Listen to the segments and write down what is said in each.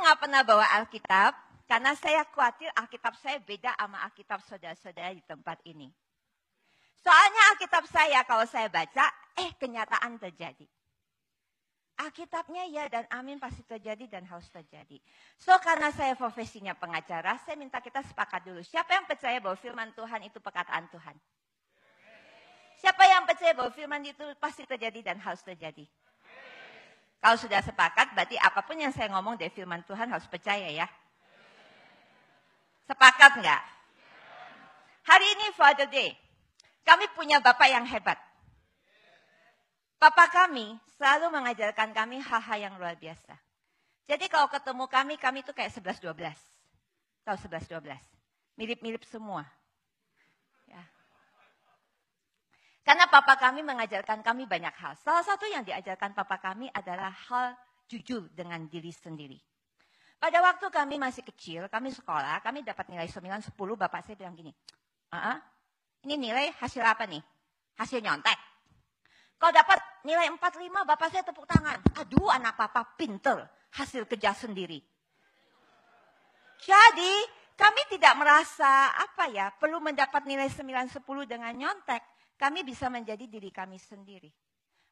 nggak pernah bawa Alkitab, karena saya khawatir Alkitab saya beda sama Alkitab saudara-saudara di tempat ini. Soalnya Alkitab saya kalau saya baca, kenyataan terjadi. Alkitabnya ya dan amin pasti terjadi dan harus terjadi. So karena saya profesinya pengacara, saya minta kita sepakat dulu. Siapa yang percaya bahwa firman Tuhan itu perkataan Tuhan? Siapa yang percaya bahwa firman itu pasti terjadi dan harus terjadi? Kalau sudah sepakat, berarti apapun yang saya ngomong dari firman Tuhan harus percaya ya. Sepakat nggak? Hari ini Father Day. Kami punya Bapak yang hebat. Bapak kami selalu mengajarkan kami hal-hal yang luar biasa. Jadi kalau ketemu kami itu kayak 11-12. Tahu 11-12? Mirip-mirip semua. Ya. Karena Papa kami mengajarkan kami banyak hal. Salah satu yang diajarkan Papa kami adalah hal jujur dengan diri sendiri. Pada waktu kami masih kecil, kami sekolah, kami dapat nilai 9-10, Bapak saya bilang gini, ini nilai hasil apa nih? Hasil nyontek. Kalau dapat nilai 4-5, Bapak saya tepuk tangan. Aduh, anak Papa pinter, hasil kerja sendiri. Jadi, kami tidak merasa perlu mendapat nilai 9-10 dengan nyontek. Kami bisa menjadi diri kami sendiri.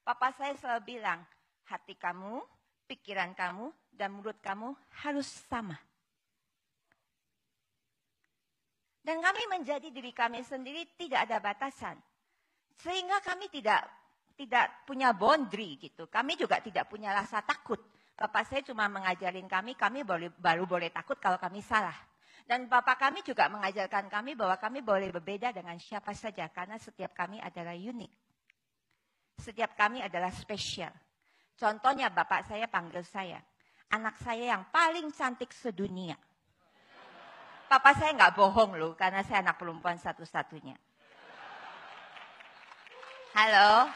Papa saya selalu bilang, hati kamu, pikiran kamu, dan mulut kamu harus sama. Dan kami menjadi diri kami sendiri tidak ada batasan. Sehingga kami tidak punya boundary gitu. Kami juga tidak punya rasa takut. Bapak saya cuma mengajarin kami baru boleh takut kalau kami salah. Dan Bapak kami juga mengajarkan kami bahwa kami boleh berbeda dengan siapa saja. Karena setiap kami adalah unik. Setiap kami adalah spesial. Contohnya Bapak saya panggil saya, anak saya yang paling cantik sedunia. Papa saya nggak bohong loh, karena saya anak perempuan satu-satunya. Halo.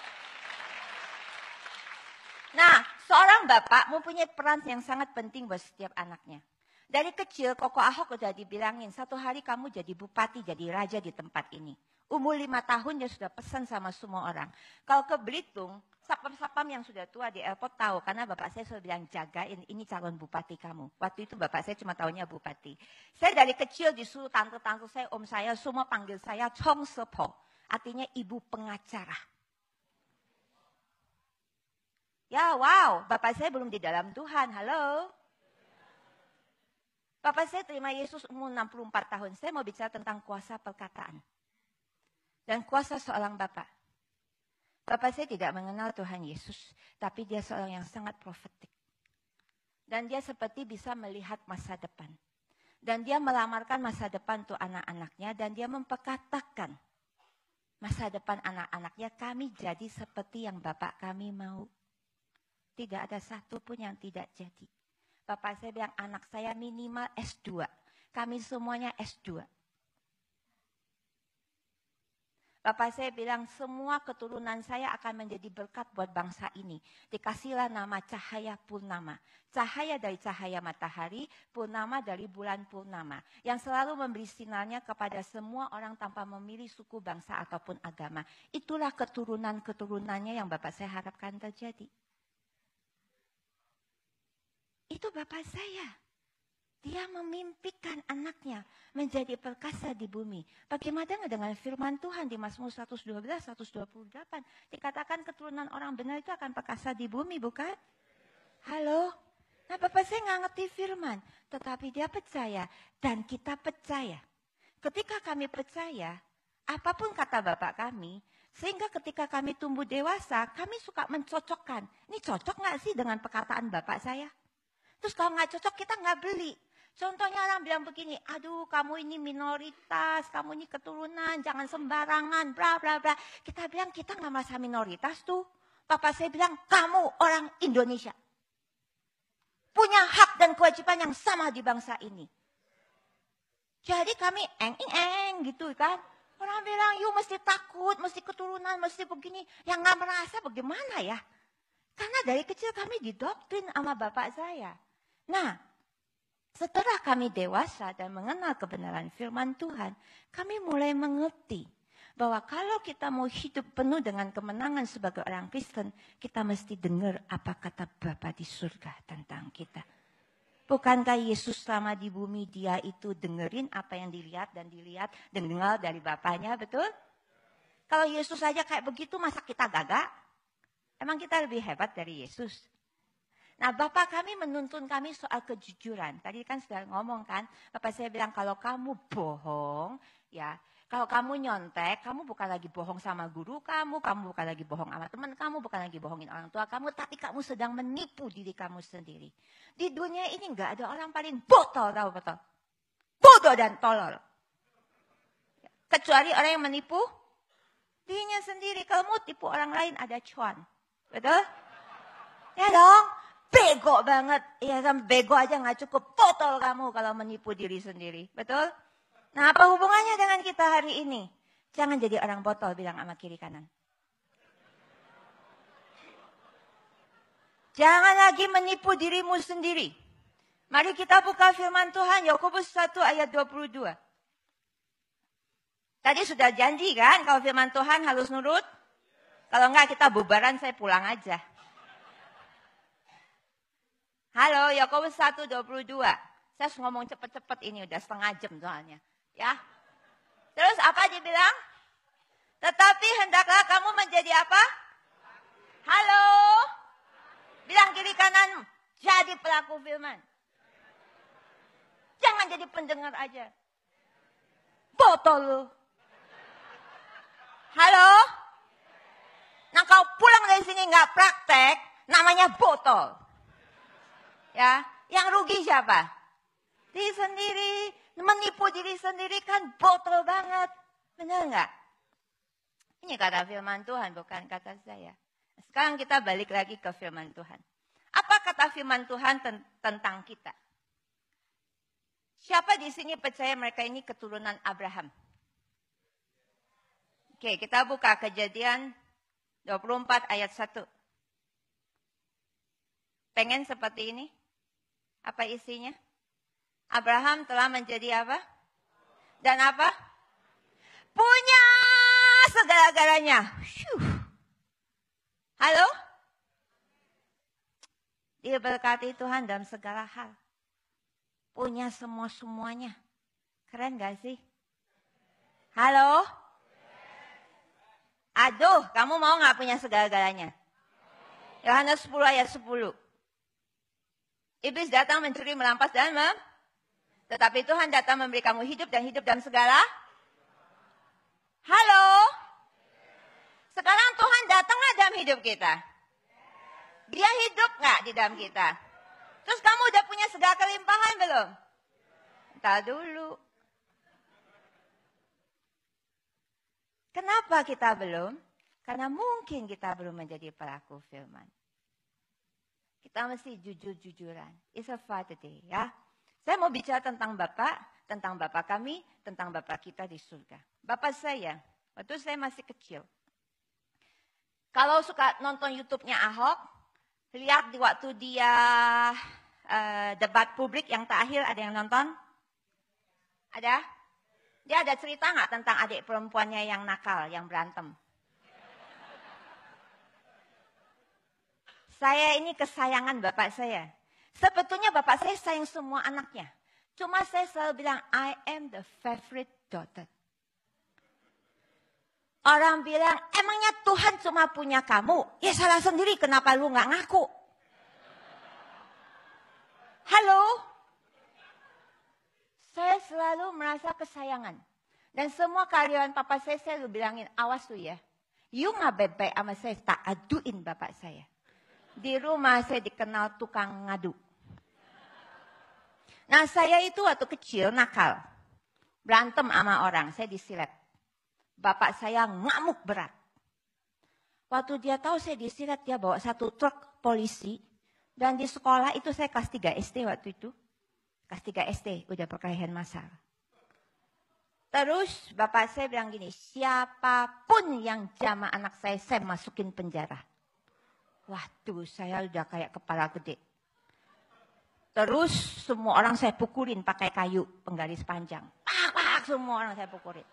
Nah, seorang bapak mempunyai peran yang sangat penting buat setiap anaknya. Dari kecil, Koko Ahok udah dibilangin, satu hari kamu jadi bupati, jadi raja di tempat ini. Umur 5 tahun dia sudah pesan sama semua orang. Kalau ke Belitung, sapam-sapam yang sudah tua di airport tahu, karena bapak saya sudah bilang, jagain ini calon bupati kamu. Waktu itu bapak saya cuma tahunya bupati. Saya dari kecil disuruh tante-tante saya, om saya, semua panggil saya Chong Sepo. Artinya ibu pengacara. Ya wow, bapak saya belum di dalam Tuhan, halo. Bapak saya terima Yesus umur 64 tahun. Saya mau bicara tentang kuasa perkataan. Dan kuasa seorang bapak. Bapak saya tidak mengenal Tuhan Yesus, tapi dia seorang yang sangat profetik. Dan dia seperti bisa melihat masa depan. Dan dia melamarkan masa depan untuk anak-anaknya, dan dia memperkatakan masa depan anak-anaknya, kami jadi seperti yang bapak kami mau. Tidak ada satu pun yang tidak jadi. Bapak saya bilang, anak saya minimal S2. Kami semuanya S2. Bapak saya bilang, semua keturunan saya akan menjadi berkat buat bangsa ini. Dikasihlah nama cahaya purnama. Cahaya dari cahaya matahari, purnama dari bulan purnama. Yang selalu memberi sinarnya kepada semua orang tanpa memilih suku, bangsa, ataupun agama. Itulah keturunan-keturunannya yang Bapak saya harapkan terjadi. Itu Bapak saya. Dia memimpikan anaknya menjadi perkasa di bumi. Bagaimana dengan firman Tuhan di Mazmur 112, 128. Dikatakan keturunan orang benar itu akan perkasa di bumi, bukan? Halo? Nah, Bapak saya nggak ngerti firman. Tetapi dia percaya dan kita percaya. Ketika kami percaya, apapun kata Bapak kami, sehingga ketika kami tumbuh dewasa, kami suka mencocokkan. Ini cocok nggak sih dengan perkataan Bapak saya? Terus kalau nggak cocok kita nggak beli. Contohnya orang bilang begini, aduh kamu ini minoritas, kamu ini keturunan, jangan sembarangan, bla bla bla. Kita bilang kita nggak merasa minoritas tuh. Bapak saya bilang kamu orang Indonesia. Punya hak dan kewajiban yang sama di bangsa ini. Jadi kami eng gitu kan. Orang bilang, you mesti takut, mesti keturunan, mesti begini. Yang nggak merasa bagaimana ya? Karena dari kecil kami didoktrin sama bapak saya. Nah, setelah kami dewasa dan mengenal kebenaran firman Tuhan, kami mulai mengerti bahwa kalau kita mau hidup penuh dengan kemenangan sebagai orang Kristen, kita mesti dengar apa kata Bapa di surga tentang kita. Bukankah Yesus selama di bumi dia itu dengerin apa yang dilihat dan dengar dari Bapaknya, betul? Kalau Yesus saja kayak begitu, masa kita gagak? Emang kita lebih hebat dari Yesus? Nah, Bapak kami menuntun kami soal kejujuran. Tadi kan sudah ngomong kan, Bapak saya bilang kalau kamu bohong, ya, kalau kamu nyontek, kamu bukan lagi bohong sama guru kamu bukan lagi bohong sama teman kamu, bukan lagi bohongin orang tua kamu, tapi kamu sedang menipu diri kamu sendiri. Di dunia ini nggak ada orang paling botol, tahu betul? Bodoh dan tolol. Kecuali orang yang menipu dirinya sendiri. Kalau mau tipu orang lain ada cuan. Betul? Ya dong. Bego banget. Ya kan bego aja nggak cukup. Botol kamu kalau menipu diri sendiri. Betul? Nah, apa hubungannya dengan kita hari ini? Jangan jadi orang botol, bilang sama kiri kanan. Jangan lagi menipu dirimu sendiri. Mari kita buka firman Tuhan. Yakobus 1 ayat 22. Tadi sudah janji kan kalau firman Tuhan harus nurut. Kalau enggak kita bubaran, saya pulang aja. Halo, Yakobus 1:22. Saya harus ngomong cepet-cepet ini udah setengah jam soalnya. Ya. Terus apa dibilang? Tetapi hendaklah kamu menjadi apa? Halo. Bilang kiri kanan, jadi pelaku firman. Jangan jadi pendengar aja. Botol lu. Halo? Nah kau pulang dari sini nggak praktek, namanya botol. Ya, yang rugi siapa? Diri sendiri, menipu diri sendiri kan botol banget. Benar nggak? Ini kata firman Tuhan, bukan kata saya. Sekarang kita balik lagi ke firman Tuhan. Apa kata firman Tuhan tentang kita? Siapa di sini percaya mereka ini keturunan Abraham? Oke, kita buka Kejadian 24 ayat 1. Pengen seperti ini? Apa isinya? Abraham telah menjadi apa? Dan apa? Punya segala-galanya. Halo? Diberkati Tuhan dalam segala hal. Punya semua-semuanya. Keren gak sih? Halo? Aduh, kamu mau gak punya segala-galanya? Yohanes 10 ayat 10. Iblis datang mencuri, merampas dan tetapi Tuhan datang memberi kamu hidup dan hidup dalam segala. Halo? Sekarang Tuhan datang gak dalam hidup kita? Dia hidup gak di dalam kita? Terus kamu udah punya segala kelimpahan belum? Entar dulu. Kenapa kita belum? Karena mungkin kita belum menjadi pelaku firman. Kita mesti jujur-jujuran. It's a Friday, ya. Saya mau bicara tentang Bapak kami, tentang Bapak kita di surga. Bapak saya, waktu saya masih kecil. Kalau suka nonton YouTube-nya Ahok, lihat di waktu dia debat publik yang terakhir, ada yang nonton? Ada? Dia ada cerita nggak tentang adik perempuannya yang nakal, yang berantem? Saya ini kesayangan bapak saya. Sebetulnya bapak saya sayang semua anaknya. Cuma saya selalu bilang, I am the favorite daughter. Orang bilang, emangnya Tuhan cuma punya kamu? Ya salah sendiri, kenapa lu nggak ngaku? Halo? Saya selalu merasa kesayangan. Dan semua karyawan papa saya selalu bilangin, awas lu ya. You nggak baik-baik sama saya, tak aduin bapak saya. Di rumah saya dikenal tukang ngadu. Nah saya itu waktu kecil nakal. Berantem sama orang, saya disilet. Bapak saya ngamuk berat. Waktu dia tahu saya disilet, dia bawa satu truk polisi. Dan di sekolah itu saya kelas 3 SD waktu itu. Kelas 3 SD, udah perkelahian massal. Terus bapak saya bilang gini, siapapun yang jama anak saya masukin penjara. Waduh, saya udah kayak kepala gede. Terus semua orang saya pukulin pakai kayu penggaris panjang. Pak, semua orang saya pukulin.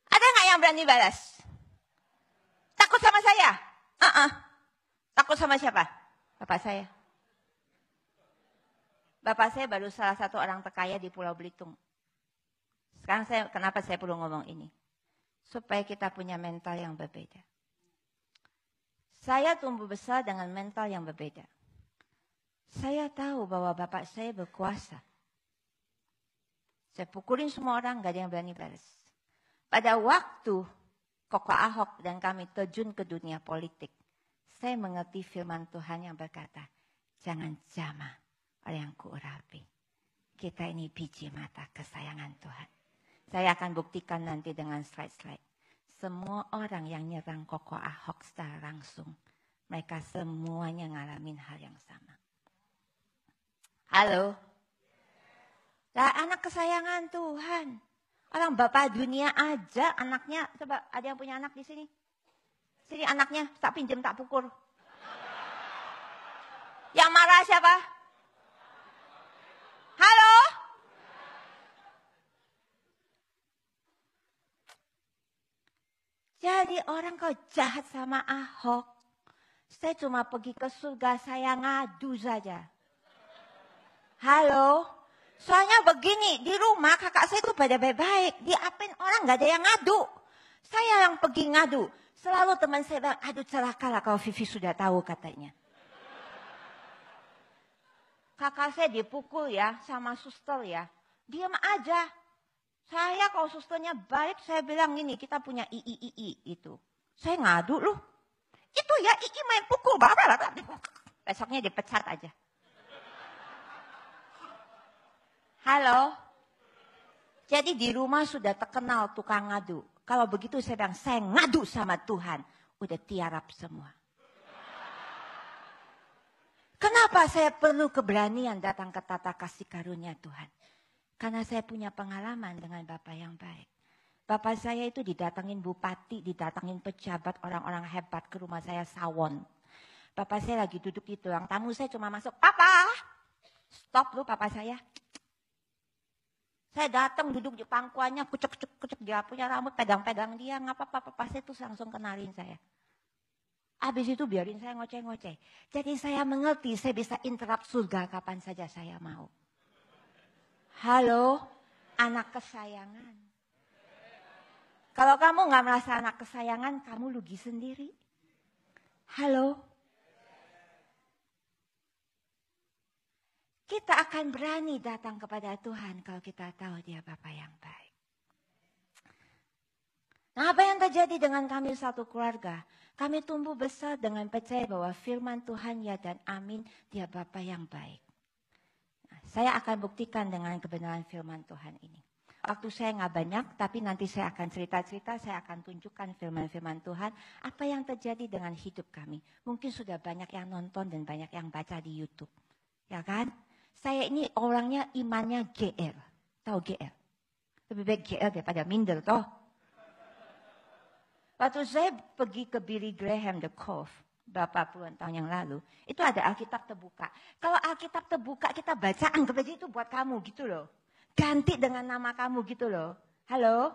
Ada nggak yang berani balas? Takut sama saya? Takut sama siapa? Bapak saya. Bapak saya baru salah satu orang terkaya di Pulau Belitung. Sekarang kenapa saya perlu ngomong ini? Supaya kita punya mental yang berbeda. Saya tumbuh besar dengan mental yang berbeda. Saya tahu bahwa bapak saya berkuasa. Saya pukulin semua orang, gak ada yang berani balas. Pada waktu Koko Ahok dan kami terjun ke dunia politik, saya mengerti firman Tuhan yang berkata, jangan jamah oleh yang kuurapi. Kita ini biji mata kesayangan Tuhan. Saya akan buktikan nanti dengan slide-slide. Semua orang yang nyerang Koko Ahok secara langsung, mereka semuanya ngalamin hal yang sama. Halo? Lah, anak kesayangan Tuhan. Orang bapak dunia aja anaknya, coba ada yang punya anak di sini? Sini anaknya, tak pinjem tak pukul. Yang marah siapa? Halo? Jadi orang kau jahat sama Ahok. Saya cuma pergi ke surga, saya ngadu saja. Halo? Soalnya begini, di rumah kakak saya itu pada baik-baik. Diapain orang gak ada yang ngadu. Saya yang pergi ngadu. Selalu teman saya bilang, aduh celakalah kalau Vivi sudah tahu katanya. Kakak saya dipukul ya sama suster ya. Diam aja. Saya kalau susternya baik, saya bilang gini, kita punya II itu. Saya ngadu loh. Itu ya II main pukul. Besoknya dipecat aja. Halo? Jadi di rumah sudah terkenal tukang ngadu. Kalau begitu saya bilang, saya ngadu sama Tuhan. Udah tiarap semua. Kenapa saya perlu keberanian datang ke tata kasih karunia Tuhan? Karena saya punya pengalaman dengan Bapak yang baik. Bapak saya itu didatangin bupati, didatangin pejabat, orang-orang hebat ke rumah saya Sawon. Bapak saya lagi duduk di ruang tamu, saya cuma masuk, Papa, stop lu Papa saya. Saya datang duduk di pangkuannya, kucek-kucek, dia punya rambut, pegang-pegang dia, nggak apa-apa, Papa saya tuh langsung kenalin saya. Habis itu biarin saya ngoceh-ngoceh. Jadi saya mengerti, saya bisa interrupt surga kapan saja saya mau. Halo, anak kesayangan. Kalau kamu nggak merasa anak kesayangan, kamu rugi sendiri. Halo. Kita akan berani datang kepada Tuhan kalau kita tahu Dia Bapa yang baik. Nah, apa yang terjadi dengan kami satu keluarga? Kami tumbuh besar dengan percaya bahwa firman Tuhan ya dan amin, Dia Bapa yang baik. Nah, saya akan buktikan dengan kebenaran firman Tuhan ini. Waktu saya nggak banyak, tapi nanti saya akan cerita-cerita, saya akan tunjukkan firman-firman Tuhan, apa yang terjadi dengan hidup kami. Mungkin sudah banyak yang nonton dan banyak yang baca di YouTube. Ya kan? Saya ini orangnya imannya GR. Tahu GR? Lebih baik GR daripada minder toh. Waktu saya pergi ke Billy Graham The Cove, berapa puluhan tahun yang lalu, itu ada Alkitab terbuka. Kalau Alkitab terbuka kita baca, anggap aja itu buat kamu gitu loh. Ganti dengan nama kamu gitu loh. Halo?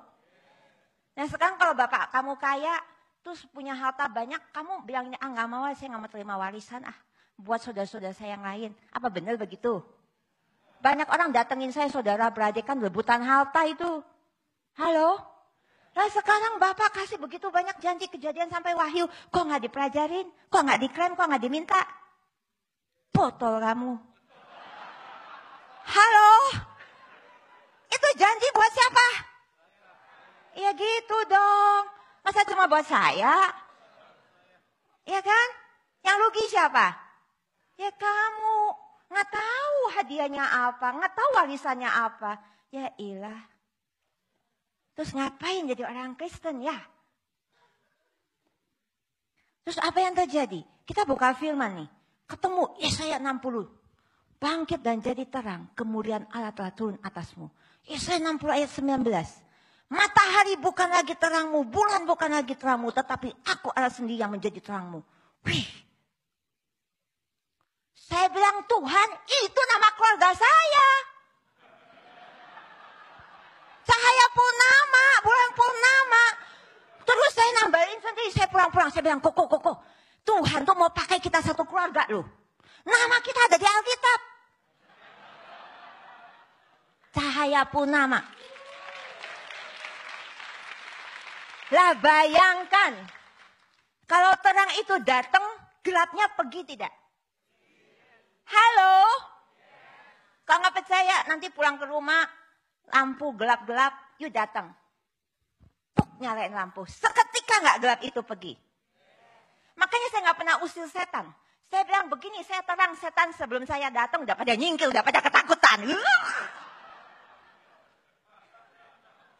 Nah sekarang kalau bapak kamu kaya, terus punya harta banyak, kamu bilang ini, nggak mau, saya nggak mau terima warisan, buat saudara-saudara saya yang lain. Apa benar begitu? Banyak orang datengin saya, saudara beradik kan rebutan harta itu. Halo? Nah sekarang Bapak kasih begitu banyak janji kejadian sampai wahyu. Kok nggak dipelajarin? Kok nggak diklaim? Kok nggak diminta? Botol kamu. Halo? Itu janji buat siapa? Ya gitu dong. Masa cuma buat saya? Ya kan? Yang rugi siapa? Ya kamu. Nggak tahu hadiahnya apa, nggak tahu warisannya apa. Ya ilah. Terus ngapain jadi orang Kristen ya? Terus apa yang terjadi? Kita buka firman nih. Ketemu Yesaya 60. Bangkit dan jadi terang, kemuliaan Allah telah turun atasmu. Yesaya 60 ayat 19. Matahari bukan lagi terangmu, bulan bukan lagi terangmu, tetapi aku Allah sendiri yang menjadi terangmu. Wih. Saya bilang, Tuhan, itu nama keluarga saya. Cahaya purnama, bulan purnama. Terus saya nambahin sendiri, saya pulang-pulang. Saya bilang, Koko. Tuhan tuh mau pakai kita satu keluarga loh. Nama kita ada di Alkitab. Cahaya Purnama. Lah bayangkan, kalau terang itu datang, gelapnya pergi tidak? Halo? Kalau nggak percaya, nanti pulang ke rumah, lampu gelap-gelap, yuk datang. Puk, nyalain lampu. Seketika nggak gelap itu pergi. Makanya saya nggak pernah usir setan. Saya bilang begini, saya terang setan sebelum saya datang, udah pada nyingkil, udah pada ketakutan.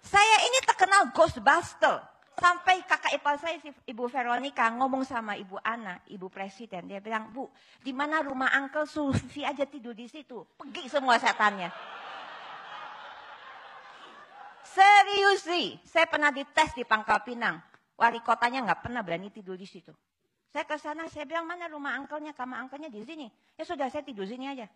Saya ini terkenal Ghostbuster. Sampai kakak ipar saya, Ibu Veronica, ngomong sama Ibu Ana, Ibu Presiden. Dia bilang, Bu, di mana rumah Uncle Sufi aja tidur di situ. Pergi semua setannya. Serius sih, saya pernah dites di Pangkal Pinang. Wali kotanya nggak pernah berani tidur di situ. Saya ke sana, saya bilang, mana rumah uncle-nya, kamar uncle-nya di sini. Ya sudah, saya tidur sini aja.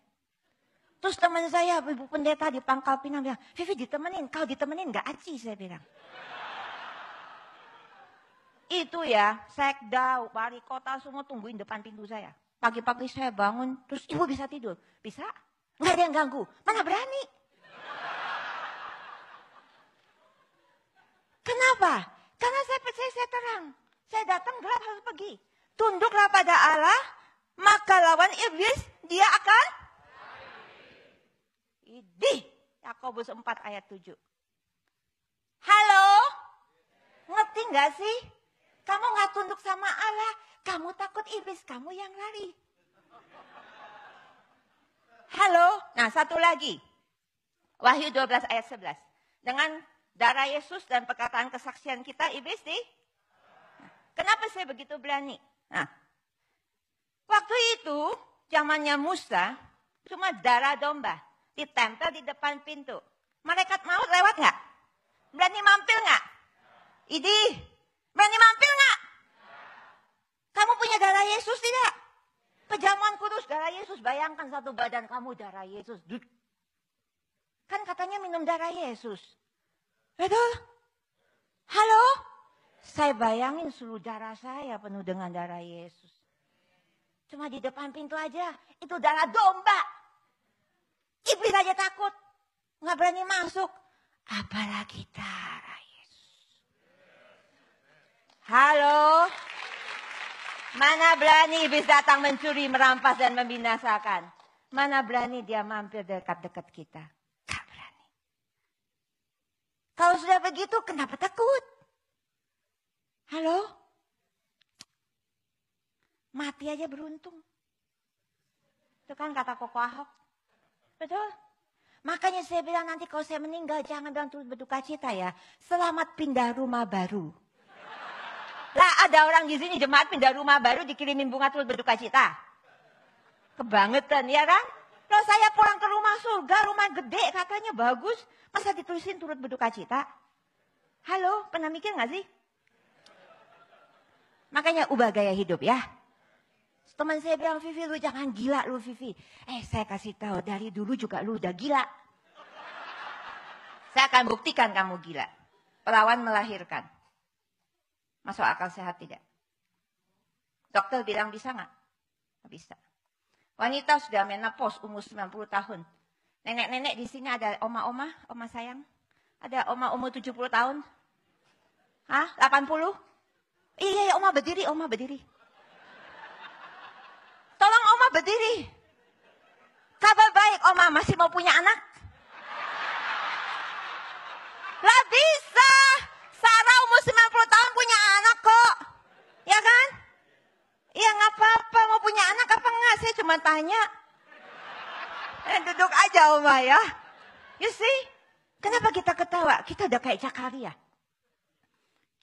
Terus teman saya, Ibu Pendeta di Pangkal Pinang bilang, Vivi ditemenin, kalau ditemenin nggak aci, saya bilang. Itu ya, sekda, wali kota semua tungguin depan pintu saya. Pagi-pagi saya bangun, terus ibu bisa tidur? Bisa? Nggak ada yang ganggu. Mana berani? Kenapa? Karena saya percaya saya terang. Saya datang gelap harus pergi. Tunduklah pada Allah, maka lawan iblis dia akan. Idih, Yakobus 4 ayat 7. Halo? Ngerti nggak sih? Kamu nggak tunduk sama Allah, kamu takut iblis, kamu yang lari. Halo? Nah, satu lagi. Wahyu 12 ayat 11. Dengan darah Yesus dan perkataan kesaksian kita, iblis kenapa saya begitu berani? Nah, waktu itu, zamannya Musa, cuma darah domba ditempel di depan pintu. Malaikat maut lewat nggak? Berani mampir nggak? Idih, berani mampir nggak? Kamu punya darah Yesus tidak? Pejamuan kudus darah Yesus. Bayangkan satu badan kamu darah Yesus. Kan katanya minum darah Yesus. Betul? Halo? Saya bayangin seluruh darah saya penuh dengan darah Yesus. Cuma di depan pintu aja. Itu darah domba. Iblis aja takut. Nggak berani masuk. Apalagi darah Yesus. Halo? Mana berani iblis datang mencuri, merampas, dan membinasakan? Mana berani dia mampir dekat-dekat kita? Gak berani. Kalau sudah begitu, kenapa takut? Halo? Mati aja beruntung. Itu kan kata Koko Ahok. Betul? Makanya saya bilang nanti kalau saya meninggal, jangan dong turut berduka cita ya. Selamat pindah rumah baru. Lah ada orang di sini jemaat pindah rumah baru dikirimin bunga turut berduka cita. Kebangetan ya kan? Kalau saya pulang ke rumah surga, rumah gede katanya bagus. Masa ditulisin turut berduka cita? Halo, pernah mikir gak sih? Makanya ubah gaya hidup ya. Teman saya bilang, Vivi lu jangan gila lu Vivi. Saya kasih tahu dari dulu juga lu udah gila. Saya akan buktikan kamu gila. Perawan melahirkan. Masuk akal sehat tidak? Dokter bilang bisa nggak? Nggak bisa. Wanita sudah menopause umur 90 tahun. Nenek-nenek di sini ada oma-oma, oma sayang. Ada oma umur 70 tahun. Hah? 80? Iya, oma berdiri, oma berdiri. Tolong oma berdiri. Kabar baik, oma masih mau punya anak? Lah bisa. Sarah umur 90 tahun punya anak kok. Ya kan? Ya nggak apa-apa, mau punya anak apa enggak? Saya cuma tanya. Duduk aja Oma ya. You see? Kenapa kita ketawa? Kita udah kayak Zakaria.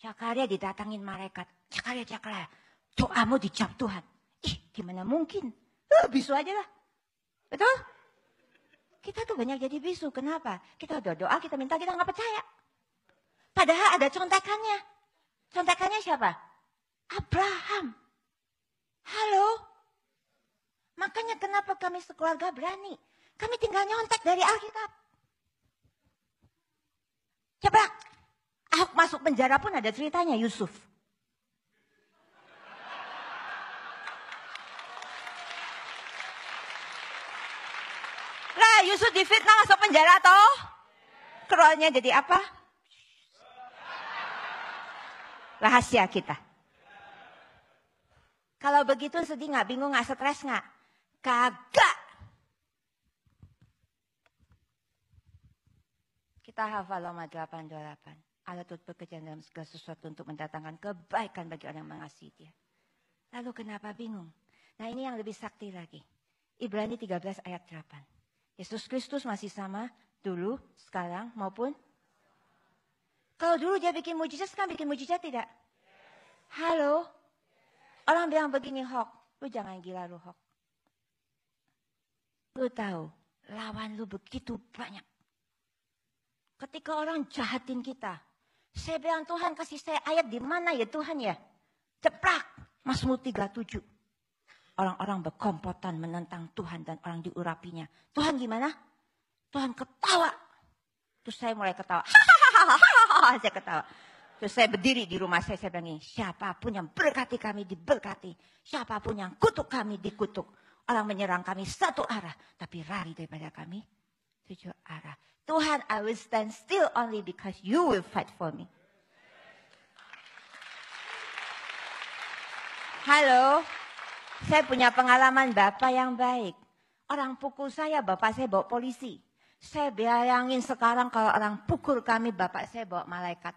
Zakaria didatangin malaikat. Zakaria. Doamu dijawab Tuhan. Gimana mungkin? Bisu aja lah. Betul? Kita tuh banyak jadi bisu. Kenapa? Kita udah doa, kita minta, kita nggak percaya. Padahal ada contekannya. Contekannya siapa? Abraham. Halo? Makanya kenapa kami sekeluarga berani? Kami tinggal nyontek dari Alkitab. Coba, Ahok masuk penjara pun ada ceritanya Yusuf. Yusuf difitnah masuk penjara toh? Keluarnya jadi apa? Rahasia kita. Kalau begitu sedih nggak, bingung nggak, stres nggak? Kagak. Kita hafal Roma 8:28. Allah turut bekerja dalam segala sesuatu untuk mendatangkan kebaikan bagi orang yang mengasihi Dia. Lalu kenapa bingung? Nah, ini yang lebih sakti lagi. Ibrani 13 ayat 8. Yesus Kristus masih sama dulu, sekarang maupun. Kalau dulu Dia bikin mujizat, sekarang bikin mujizat tidak? Halo? Orang bilang begini, Hok, lu jangan gila lu, Hok. Lu tahu, lawan lu begitu banyak. Ketika orang jahatin kita, saya bilang, Tuhan kasih saya ayat di mana ya Tuhan ya? Ceplak, Mazmur 37. Orang-orang berkompotan menentang Tuhan dan orang diurapinya. Tuhan gimana? Tuhan ketawa. Terus saya mulai ketawa. Saya ketawa. Terus saya berdiri di rumah saya bilang, siapapun yang berkati kami diberkati. Siapapun yang kutuk kami dikutuk. Orang menyerang kami satu arah, tapi lari daripada kami 7 arah. Tuhan, I will stand still only because you will fight for me. Halo, saya punya pengalaman bapak yang baik. Orang pukul saya, bapak saya bawa polisi. Saya bayangin sekarang kalau orang pukul kami, bapak saya bawa malaikat.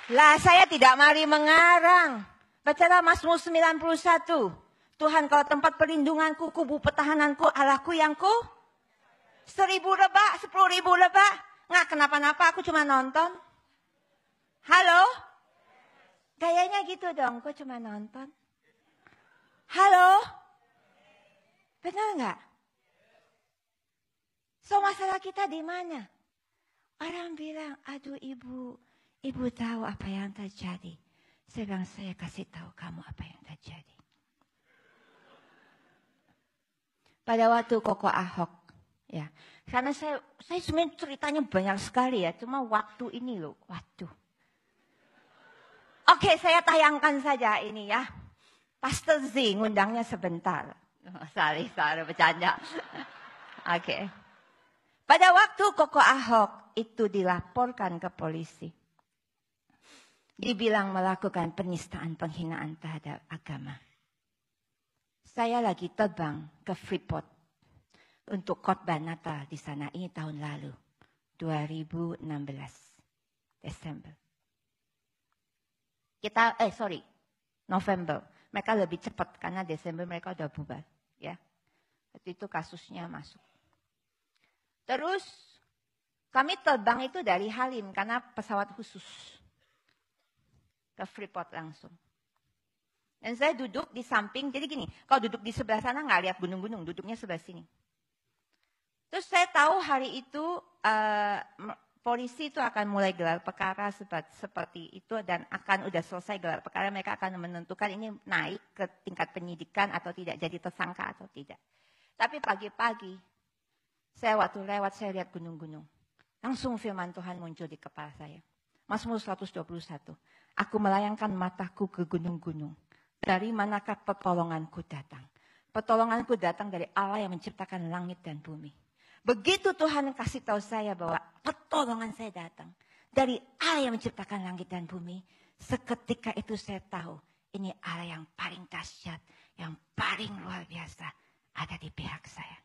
Lah saya tidak mari mengarang. Bacalah Mazmur 91. Tuhan kalau tempat perlindunganku, kubu pertahananku, Allahku yang 1.000 lebah, 10.000 lebah. Nggak kenapa-napa, aku cuma nonton. Halo? Gayanya gitu dong, aku cuma nonton. Halo? Benar nggak? So masalah kita di mana? Orang bilang, aduh ibu tahu apa yang terjadi. Saya bilang, saya kasih tahu kamu apa yang terjadi. Pada waktu Koko Ahok, ya, karena saya sebenarnya ceritanya banyak sekali ya, cuma waktu ini loh, waktu. Oke, saya tayangkan saja ini ya. Pastor Z ngundangnya sebentar. Sorry, bercanda. Oke. Pada waktu Koko Ahok itu dilaporkan ke polisi. Dibilang melakukan penistaan, penghinaan terhadap agama. Saya lagi terbang ke Freeport untuk khotbah Natal di sana. Ini tahun lalu, 2016, Desember. November. Mereka lebih cepat karena Desember mereka udah bubar. Ya. Waktu itu kasusnya masuk. Terus kami terbang itu dari Halim karena pesawat khusus. Ke Freeport langsung. Dan saya duduk di samping, jadi gini, kalau duduk di sebelah sana nggak lihat gunung-gunung, duduknya sebelah sini. Terus saya tahu hari itu polisi itu akan mulai gelar perkara seperti itu dan akan udah selesai gelar perkara, mereka akan menentukan ini naik ke tingkat penyidikan atau tidak, jadi tersangka atau tidak. Tapi pagi-pagi, saya waktu lewat, saya lihat gunung-gunung. Langsung firman Tuhan muncul di kepala saya. Mazmur 121, aku melayangkan mataku ke gunung-gunung. Dari manakah pertolonganku datang? Pertolonganku datang dari Allah yang menciptakan langit dan bumi. Begitu Tuhan kasih tahu saya bahwa pertolongan saya datang dari Allah yang menciptakan langit dan bumi. Seketika itu saya tahu ini Allah yang paling dahsyat, yang paling luar biasa ada di pihak saya.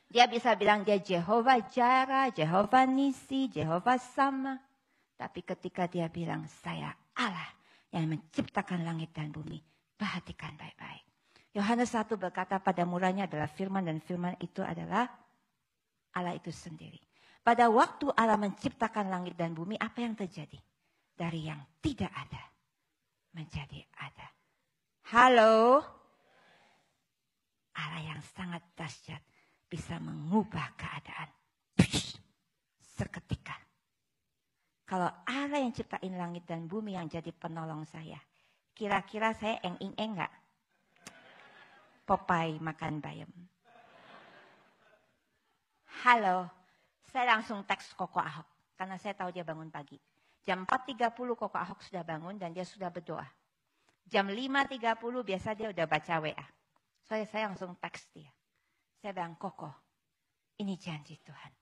Dia bisa bilang dia Jehovah Jireh, Jehovah Nisi, Jehovah Sama. Tapi ketika dia bilang saya Allah yang menciptakan langit dan bumi, perhatikan baik-baik. Yohanes 1 berkata pada mulanya adalah firman dan firman itu adalah Allah itu sendiri. Pada waktu Allah menciptakan langit dan bumi, apa yang terjadi? Dari yang tidak ada menjadi ada. Halo? Allah yang sangat dahsyat bisa mengubah keadaan. Seketika. Kalau Allah yang ciptain langit dan bumi yang jadi penolong saya, kira-kira saya eng-eng enggak? Popeye makan bayam. Halo, saya langsung teks Koko Ahok. Karena saya tahu dia bangun pagi. Jam 4.30 Koko Ahok sudah bangun dan dia sudah berdoa. Jam 5.30 biasa dia udah baca WA. Saya langsung teks dia. Saya bilang, Koko, ini janji Tuhan.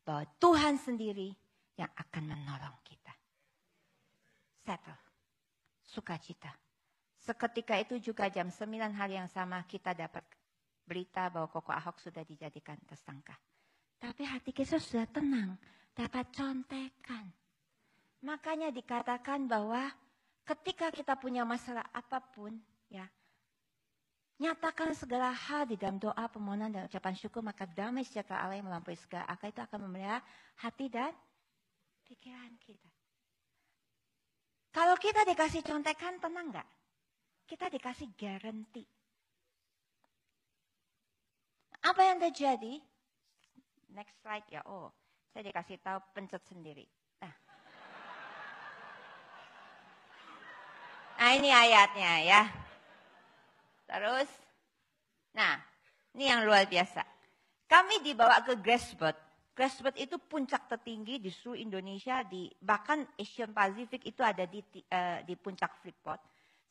Bahwa Tuhan sendiri yang akan menolong kita. Settle. Sukacita. Seketika itu juga jam 9 hari yang sama kita dapat berita bahwa Koko Ahok sudah dijadikan tersangka. Tapi hati kita sudah tenang. Dapat contekan. Makanya dikatakan bahwa ketika kita punya masalah apapun, ya, nyatakan segala hal di dalam doa, permohonan, dan ucapan syukur, maka damai sejahtera Allah yang melampaui segala akal itu akan memelihara hati dan pikiran kita. Kalau kita dikasih contekan, tenang nggak? Kita dikasih garansi. Apa yang terjadi? Next slide ya. Oh, saya dikasih tahu pencet sendiri. Nah ini ayatnya ya. Terus, nah ini yang luar biasa. Kami dibawa ke Grassberg. Grassberg itu puncak tertinggi di seluruh Indonesia, bahkan Asian Pacific itu ada di puncak Freeport.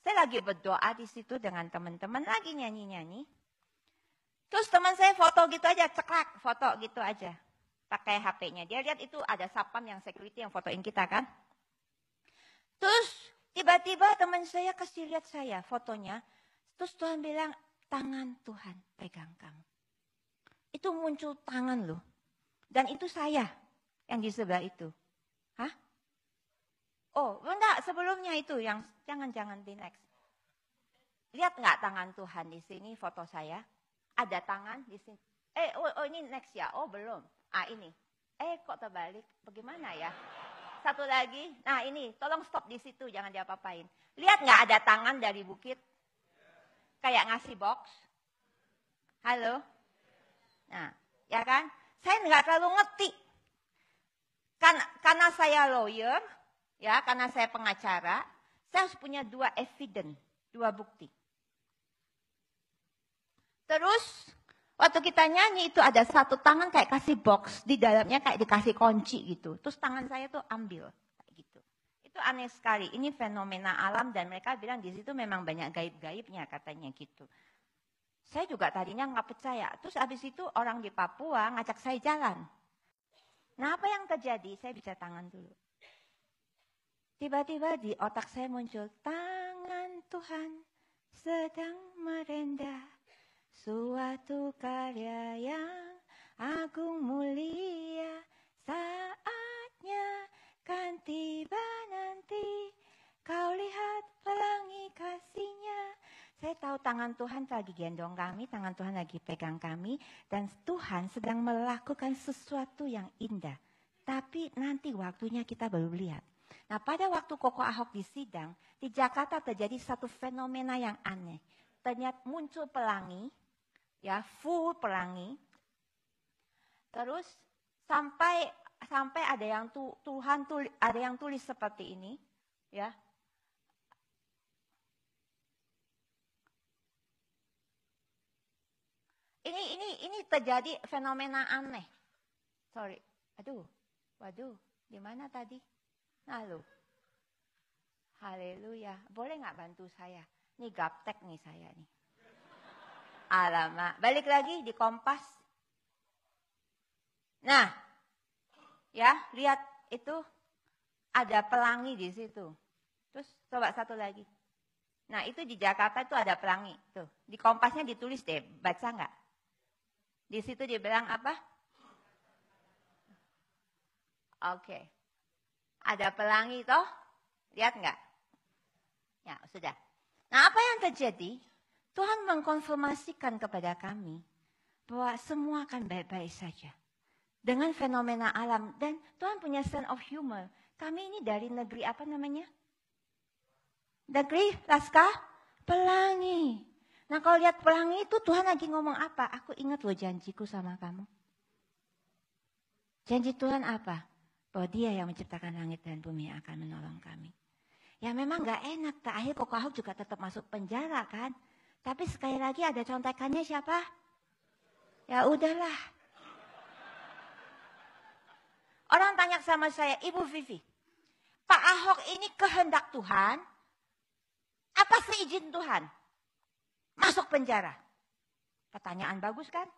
Saya lagi berdoa di situ dengan teman-teman, lagi nyanyi-nyanyi. Terus teman saya foto gitu aja, ceklak, foto gitu aja. Pakai HP-nya. Dia lihat itu ada sapam yang security yang fotoin kita kan. Terus tiba-tiba teman saya kasih lihat saya fotonya. Terus Tuhan bilang, tangan Tuhan pegang kamu. Itu muncul tangan loh. Dan itu saya yang di sebelah itu. Hah? Oh, enggak, sebelumnya itu yang jangan di next. Lihat enggak tangan Tuhan di sini foto saya? Ada tangan di sini. Ini next ya. Oh, belum. Ini. Kok terbalik? Bagaimana ya? Satu lagi. Nah, ini tolong stop di situ, jangan diapa-apain. Lihat enggak ada tangan dari bukit? Kayak ngasih box. Halo? Nah, ya kan? Saya enggak terlalu ngerti. Karena saya lawyer, ya, karena saya pengacara, saya harus punya 2 evidence, 2 bukti. Terus, waktu kita nyanyi itu ada satu tangan kayak kasih box, di dalamnya kayak dikasih kunci gitu. Terus tangan saya tuh ambil, kayak gitu. Itu aneh sekali, ini fenomena alam dan mereka bilang di situ memang banyak gaib-gaibnya katanya gitu. Saya juga tadinya nggak percaya. Terus abis itu orang di Papua ngajak saya jalan. Nah apa yang terjadi? Saya bicara tangan dulu. Tiba-tiba di otak saya muncul, tangan Tuhan sedang merendah. Suatu karya yang agung mulia. Saatnya kan tiba nanti. Kau lihat pelangi kasih-Nya. Saya tahu tangan Tuhan lagi gendong kami, tangan Tuhan lagi pegang kami. Dan Tuhan sedang melakukan sesuatu yang indah. Tapi nanti waktunya kita baru lihat. Nah pada waktu Koko Ahok di sidang, di Jakarta terjadi satu fenomena yang aneh. Ternyata muncul pelangi, ya full pelangi. Terus sampai ada yang ada yang tulis seperti ini, ya. Ini terjadi fenomena aneh. Sorry, waduh, di mana tadi? Lalu, haleluya. Boleh nggak bantu saya? Ini gaptek nih saya nih. Alamak, balik lagi di Kompas. Nah, ya lihat itu ada pelangi di situ. Terus coba satu lagi. Nah itu di Jakarta itu ada pelangi. Tuh di Kompasnya ditulis deh, baca nggak? Di situ dia bilang apa? Oke. Ada pelangi toh? Lihat nggak? Ya, sudah. Nah, apa yang terjadi? Tuhan mengkonfirmasikan kepada kami bahwa semua akan baik-baik saja. Dengan fenomena alam. Dan Tuhan punya sense of humor. Kami ini dari negeri apa namanya? Negeri Laskar Pelangi. Nah kalau lihat pelangi itu Tuhan lagi ngomong apa? Aku ingat loh janjiku sama kamu. Janji Tuhan apa? Bahwa Dia yang menciptakan langit dan bumi akan menolong kami. Ya memang gak enak. Terakhir Koko Ahok juga tetap masuk penjara kan. Tapi sekali lagi ada contekannya siapa? Ya udahlah. Orang tanya sama saya, Ibu Vivi, Pak Ahok ini kehendak Tuhan? Apa seizin Tuhan? masuk penjara. Pertanyaan bagus kan?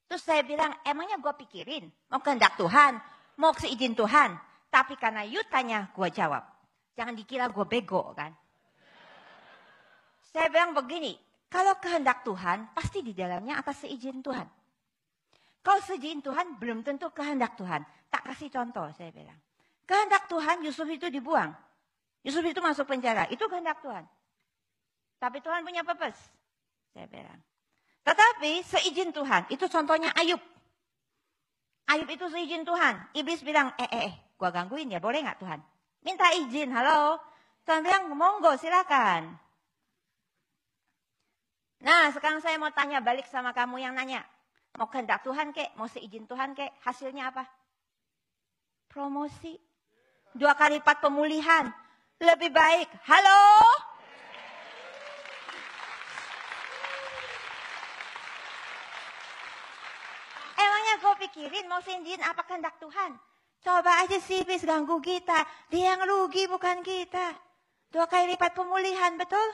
Terus saya bilang, emangnya gue pikirin, mau kehendak Tuhan, mau seizin Tuhan. Tapi karena you tanya, gue jawab. Jangan dikira gue bego kan. Saya bilang begini, kalau kehendak Tuhan, pasti di dalamnya atas seizin Tuhan. Kalau seizin Tuhan, belum tentu kehendak Tuhan. Tak kasih contoh, saya bilang. Kehendak Tuhan, Yusuf itu dibuang. Yusuf itu masuk penjara, itu kehendak Tuhan. Tapi Tuhan punya purpose, saya bilang. Tetapi seizin Tuhan, itu contohnya Ayub. Ayub itu seizin Tuhan. Iblis bilang, gua gangguin ya, boleh gak Tuhan? Minta izin, halo. Tuhan bilang, monggo silakan. Nah sekarang saya mau tanya balik sama kamu yang nanya. Mau kehendak Tuhan kek, mau seizin Tuhan kek, hasilnya apa? Promosi. 2 kali lipat pemulihan. Lebih baik, halo. Kau pikirin mau seizin apa kehendak Tuhan? Coba aja sih iblis ganggu kita. Dia yang rugi bukan kita. 2 kali lipat pemulihan, betul?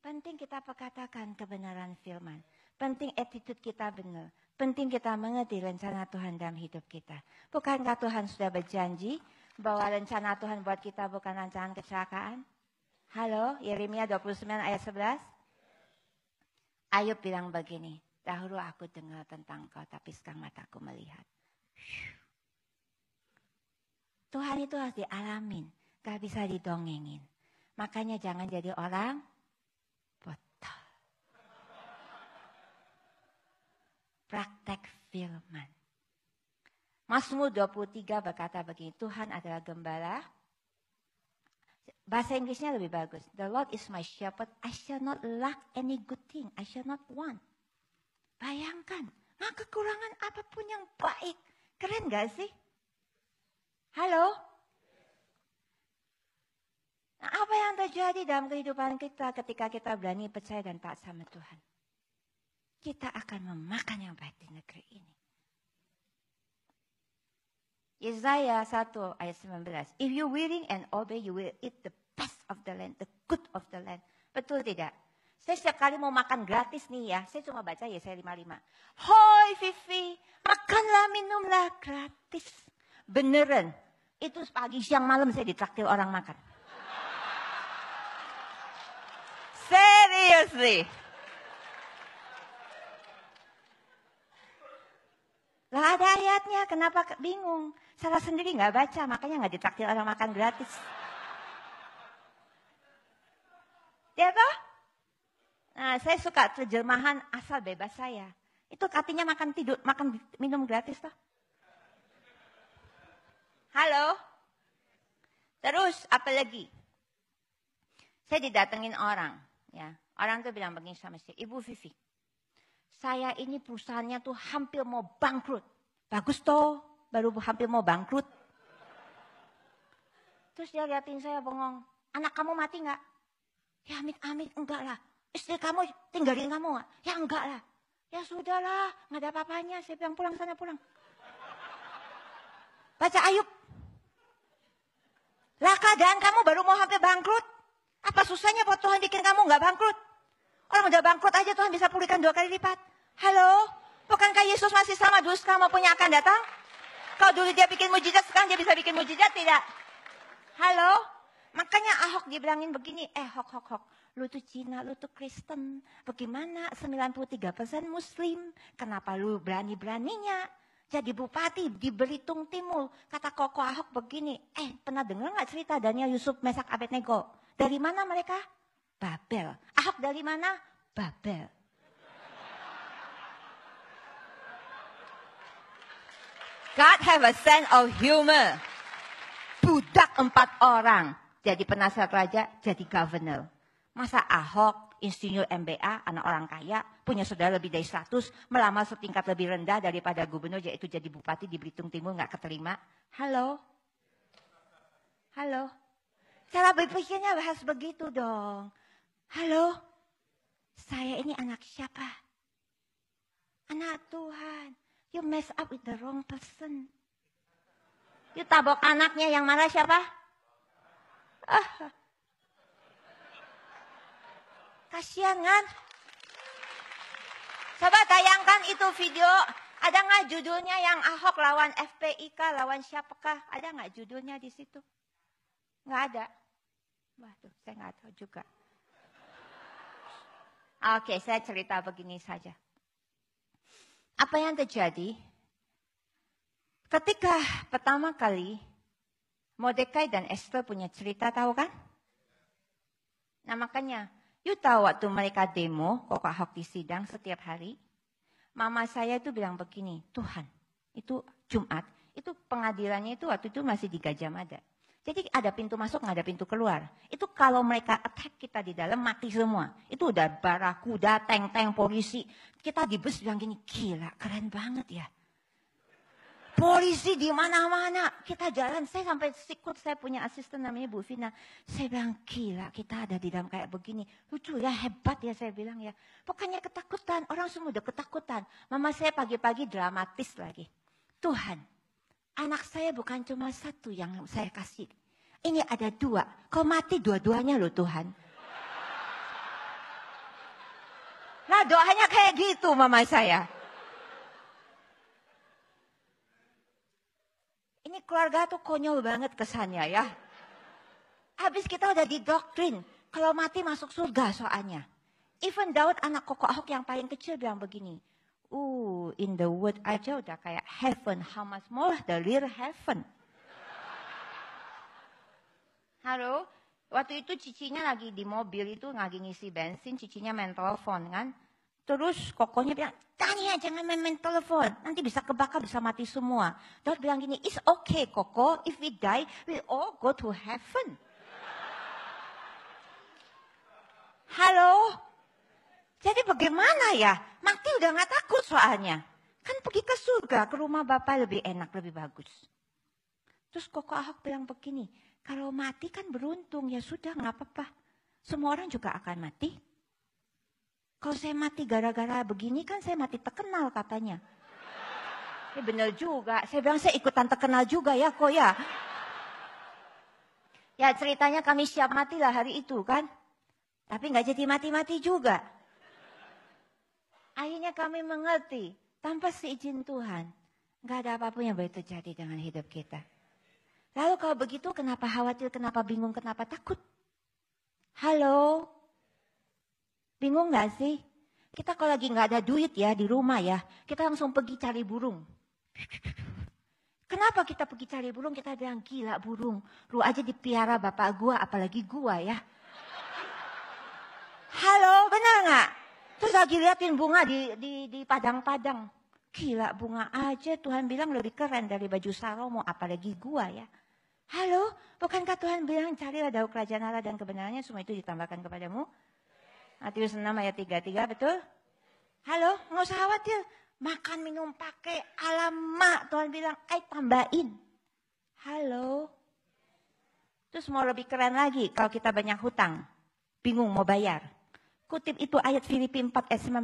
Penting kita perkatakan kebenaran firman. Penting attitude kita benar. Penting kita mengerti rencana Tuhan dalam hidup kita. Bukankah Tuhan sudah berjanji bahwa rencana Tuhan buat kita bukan rancangan kecelakaan? Halo, Yeremia 29 ayat 11. Ayub bilang begini. Dahulu aku dengar tentang kau, tapi sekarang mataku melihat. Tuhan itu harus dialamin, gak bisa didongengin. Makanya jangan jadi orang bodoh. Praktek firman. Mazmur 23 berkata begini, Tuhan adalah gembala. Bahasa Inggrisnya lebih bagus. The Lord is my shepherd, I shall not lack any good thing, I shall not want. Bayangkan, kekurangan apapun yang baik. Keren gak sih? Halo? Nah, apa yang terjadi dalam kehidupan kita ketika kita berani percaya dan taat sama Tuhan? Kita akan memakan yang baik di negeri ini. Yesaya 1 ayat 19. If you willing and obey, you will eat the best of the land, the good of the land. Betul tidak? Saya setiap kali mau makan gratis nih ya, saya cuma baca Yesaya 55. Hoi Vivi, makanlah minumlah gratis. Beneran, itu pagi siang malam saya ditraktir orang makan. Seriously. Lah ada ayatnya, kenapa bingung? Salah sendiri gak baca, makanya gak ditraktir orang makan gratis. Ya toh? Nah, saya suka terjemahan asal bebas saya. Itu artinya makan tidur, makan minum gratis toh. Halo? Terus apa lagi? Saya didatengin orang, ya. Orang tuh bilang begini sama saya, Ibu Vivi, saya ini perusahaannya tuh hampir mau bangkrut. Bagus toh, baru hampir mau bangkrut. Terus dia liatin saya bengong, anak kamu mati nggak? Ya amit-amit enggak lah. Istri kamu tinggalin kamu nggak? Ya enggak lah. Ya sudahlah, nggak ada apa-apanya. Saya bilang pulang sana pulang. Baca Ayub. Lah keadaan kamu baru mau hampir bangkrut. Apa susahnya buat Tuhan bikin kamu nggak bangkrut? Orang udah bangkrut aja Tuhan bisa pulihkan 2 kali lipat. Halo? Bukankah Yesus masih sama dulu sekarang maupun yang akan datang? Kalau dulu dia bikin mujizat, sekarang dia bisa bikin mujizat tidak? Halo? Makanya Ahok dibilangin begini, Hok. Lu tuh Cina, lu tuh Kristen. Bagaimana 93% Muslim? Kenapa lu berani-beraninya jadi bupati di Belitung Timur? Kata Koko Ahok begini, pernah dengar gak cerita Daniel, Yusuf, Mesak, Abednego? Dari mana mereka? Babel. Ahok dari mana? Babel. God have a sense of humor. Budak 4 orang. Jadi penasehat raja, jadi governor. Masa Ahok, insinyur MBA, anak orang kaya, punya saudara lebih dari 100, melamar setingkat lebih rendah daripada gubernur, yaitu jadi bupati di Belitung Timur, gak keterima. Halo? Halo? Cara berpikirnya harus begitu dong. Halo? Saya ini anak siapa? Anak Tuhan. You mess up with the wrong person. You tabok anaknya, yang marah siapa? Kasihan kan? Coba tayangkan itu video. Ada nggak judulnya yang Ahok lawan FPIK, lawan siapakah? Ada nggak judulnya di situ? Nggak ada. Waduh, saya nggak tahu juga. Oke, saya cerita begini saja. Apa yang terjadi? Ketika pertama kali Mordekai dan Esther punya cerita, tahu kan? Nah makanya, you tahu waktu mereka demo, kok Ahok di sidang setiap hari, mama saya itu bilang begini, Tuhan, itu Jumat, itu pengadilannya itu waktu itu masih di Gajah Mada. Jadi ada pintu masuk, nggak ada pintu keluar. Itu kalau mereka attack kita di dalam, mati semua. Itu udah barakuda, tank-tank, polisi. Kita di bus bilang gini, gila keren banget ya. Polisi di mana-mana. Kita jalan, saya sampai sikut, saya punya asisten namanya Bu Vina. Saya bilang, gila kita ada di dalam kayak begini. Lucu ya, hebat ya saya bilang ya. Pokoknya ketakutan, orang semua udah ketakutan. Mama saya pagi-pagi dramatis lagi. Tuhan, anak saya bukan cuma satu yang saya kasih. Ini ada dua. Kau mati dua-duanya loh Tuhan. Nah doanya kayak gitu mama saya. Ini keluarga tuh konyol banget kesannya ya. Habis kita udah didoktrin. Kalau mati masuk surga soalnya. Even Daud anak Koko Ahok yang paling kecil bilang begini. In the word aja udah kayak heaven. How much more the real heaven. Halo, waktu itu cicinya lagi di mobil itu lagi ngisi bensin. Cicinya main telepon kan. Terus kokonya bilang, Tania jangan main telepon. Nanti bisa kebakar, bisa mati semua. Daud bilang gini, it's okay Koko. If we die, we all go to heaven. Halo. Jadi bagaimana ya? Mati udah gak takut soalnya. Kan pergi ke surga, ke rumah Bapak lebih enak, lebih bagus. Terus Koko Ahok bilang begini, kalau mati kan beruntung, ya sudah gak apa-apa. Semua orang juga akan mati. Kalau saya mati gara-gara begini kan saya mati terkenal katanya. Ya benar juga, saya bilang saya ikutan terkenal juga ya kok ya. Ya ceritanya kami siap mati lah hari itu kan. Tapi gak jadi mati-mati juga. Akhirnya kami mengerti, tanpa seizin Tuhan, gak ada apapun yang boleh terjadi dengan hidup kita. Lalu kalau begitu kenapa khawatir, kenapa bingung, kenapa takut? Halo? Bingung gak sih? Kita kalau lagi gak ada duit ya di rumah ya, kita langsung pergi cari burung. Kenapa kita pergi cari burung? Kita bilang gila burung, lu aja dipiara bapak gua, apalagi gua ya. Halo, benar gak? Terus lagi liatin bunga di padang-padang. Gila bunga aja Tuhan bilang lebih keren dari baju Salomo, apalagi gua ya. Halo, bukankah Tuhan bilang carilah dahulu kerajaan Allah dan kebenarannya, semua itu ditambahkan kepadamu? Matius 6 ayat 33, betul? Halo, nggak usah khawatir. Makan, minum, pakai, alamak. Tuhan bilang, tambahin. Halo. Terus mau lebih keren lagi kalau kita banyak hutang. Bingung mau bayar. Kutip itu ayat Filipi 4 ayat 19.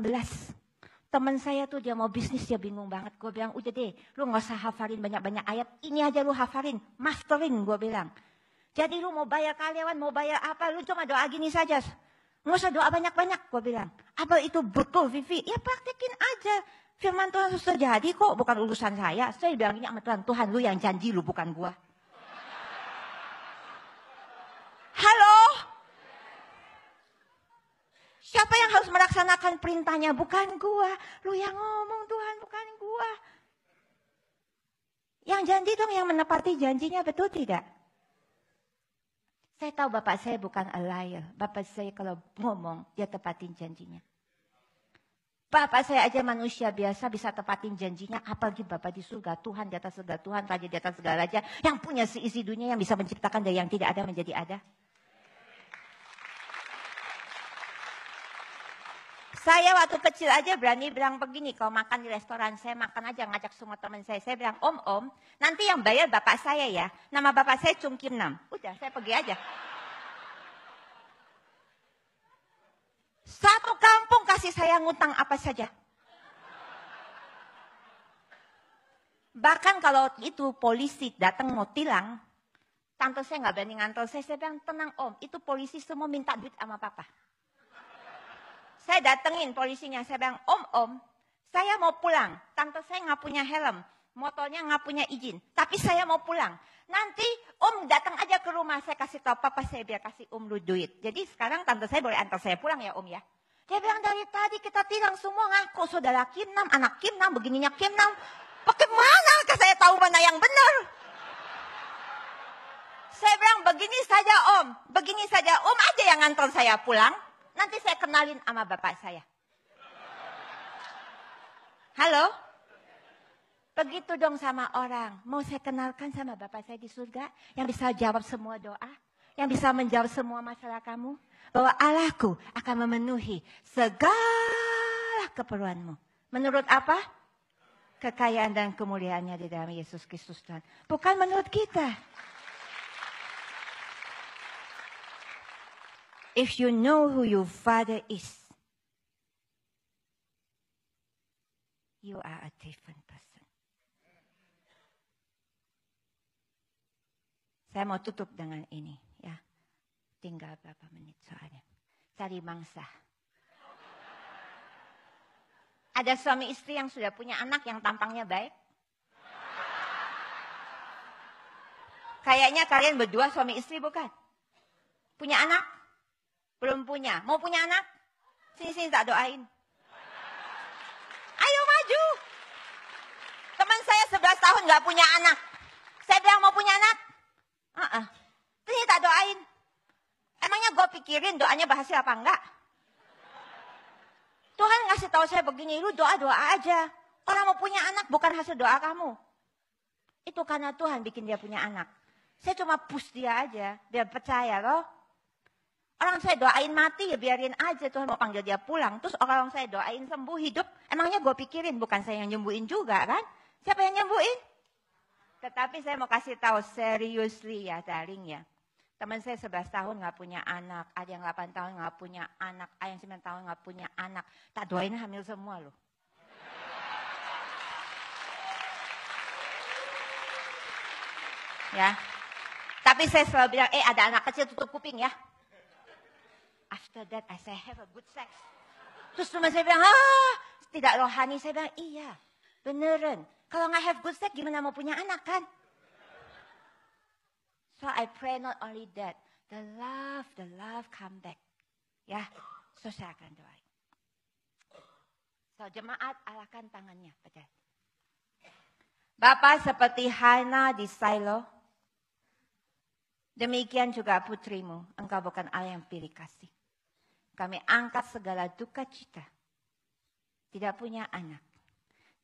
Teman saya tuh dia mau bisnis, dia bingung banget. Gue bilang, udah deh, lu gak usah hafalin banyak-banyak ayat. Ini aja lu hafalin, masterin gue bilang. Jadi lu mau bayar karyawan, mau bayar apa, lu cuma doa gini saja. Gak usah doa banyak-banyak, gue bilang. Apa itu betul, Vivi? Ya praktekin aja. Firman Tuhan harus terjadi kok, bukan urusan saya. Saya bilang ini sama Tuhan, Tuhan lu yang janji lu, bukan gue. Halo? Siapa yang harus melaksanakan perintahnya? Bukan gua. Lu yang ngomong Tuhan, bukan gua. Yang janji dong yang menepati janjinya, betul tidak? Saya tahu bapak saya bukan a liar. Bapak saya kalau ngomong, dia tepatin janjinya. Bapak saya aja manusia biasa bisa tepatin janjinya. Apalagi bapak di surga, Tuhan di atas segala Tuhan, Raja di atas segala Raja. Yang punya seisi dunia, yang bisa menciptakan dari yang tidak ada menjadi ada. Saya waktu kecil aja berani bilang begini, kalau makan di restoran, saya makan aja ngajak semua teman saya. Saya bilang, om, nanti yang bayar bapak saya ya. Nama bapak saya Chung Kim Nam. Udah, saya pergi aja. Satu kampung kasih saya ngutang apa saja. Bahkan kalau itu polisi datang mau tilang, tante saya nggak berani ngantor saya bilang, tenang om, itu polisi semua minta duit sama papa. Saya datengin polisinya, saya bilang, om, saya mau pulang. Tante saya nggak punya helm, motornya nggak punya izin. Tapi saya mau pulang. Nanti om datang aja ke rumah, saya kasih tahu papa saya biar kasih om lu duit. Jadi sekarang tante saya boleh antar saya pulang ya om ya. Dia bilang dari tadi kita tilang semua ngaku saudara Kim Nam, anak Kim Nam, begininya Kim Nam. Bagaimana saya tahu mana yang benar? Saya bilang begini saja om aja yang ngantar saya pulang. Nanti saya kenalin sama bapak saya. Halo? Begitu dong sama orang. Mau saya kenalkan sama bapak saya di surga. Yang bisa jawab semua doa. Yang bisa menjawab semua masalah kamu. Bahwa Allahku akan memenuhi segala keperluanmu. Menurut apa? Kekayaan dan kemuliaannya di dalam Yesus Kristus Tuhan. Bukan menurut kita. If you know who your Father is, you are a different person. Saya mau tutup dengan ini, ya. Tinggal berapa menit soalnya. Cari mangsa. Ada suami istri yang sudah punya anak yang tampangnya baik? Kayaknya kalian berdua suami istri bukan? Punya anak? Belum punya. Mau punya anak? Sini tak doain. Ayo maju. Teman saya 11 tahun gak punya anak. Saya bilang mau punya anak? Sini tak doain. Emangnya gue pikirin doanya berhasil apa enggak? Tuhan ngasih tahu saya begini, lu doa-doa aja. Orang mau punya anak bukan hasil doa kamu. Itu karena Tuhan bikin dia punya anak. Saya cuma push dia aja, biar percaya loh. Orang saya doain mati ya biarin aja, Tuhan mau panggil dia pulang. Terus orang saya doain sembuh hidup, emangnya gue pikirin bukan saya yang nyembuhin juga kan? Siapa yang nyembuhin? Tetapi saya mau kasih tahu seriously ya darling ya. Teman saya 11 tahun gak punya anak, ada yang 8 tahun gak punya anak, ada yang 9 tahun gak punya anak. Tak doain hamil semua loh. Ya. Tapi saya selalu bilang, ada anak kecil tutup kuping ya. After that I say have a good sex. Terus teman saya bilang, tidak rohani. Saya bilang, iya beneran. Kalau gak have good sex gimana mau punya anak kan? So I pray not only that, the love come back. Ya, so saya akan doain. So jemaat arahkan tangannya pada. Bapa seperti Hana di Silo, demikian juga putrimu, engkau bukan Allah yang pilih kasih. Kami angkat segala duka cita, tidak punya anak,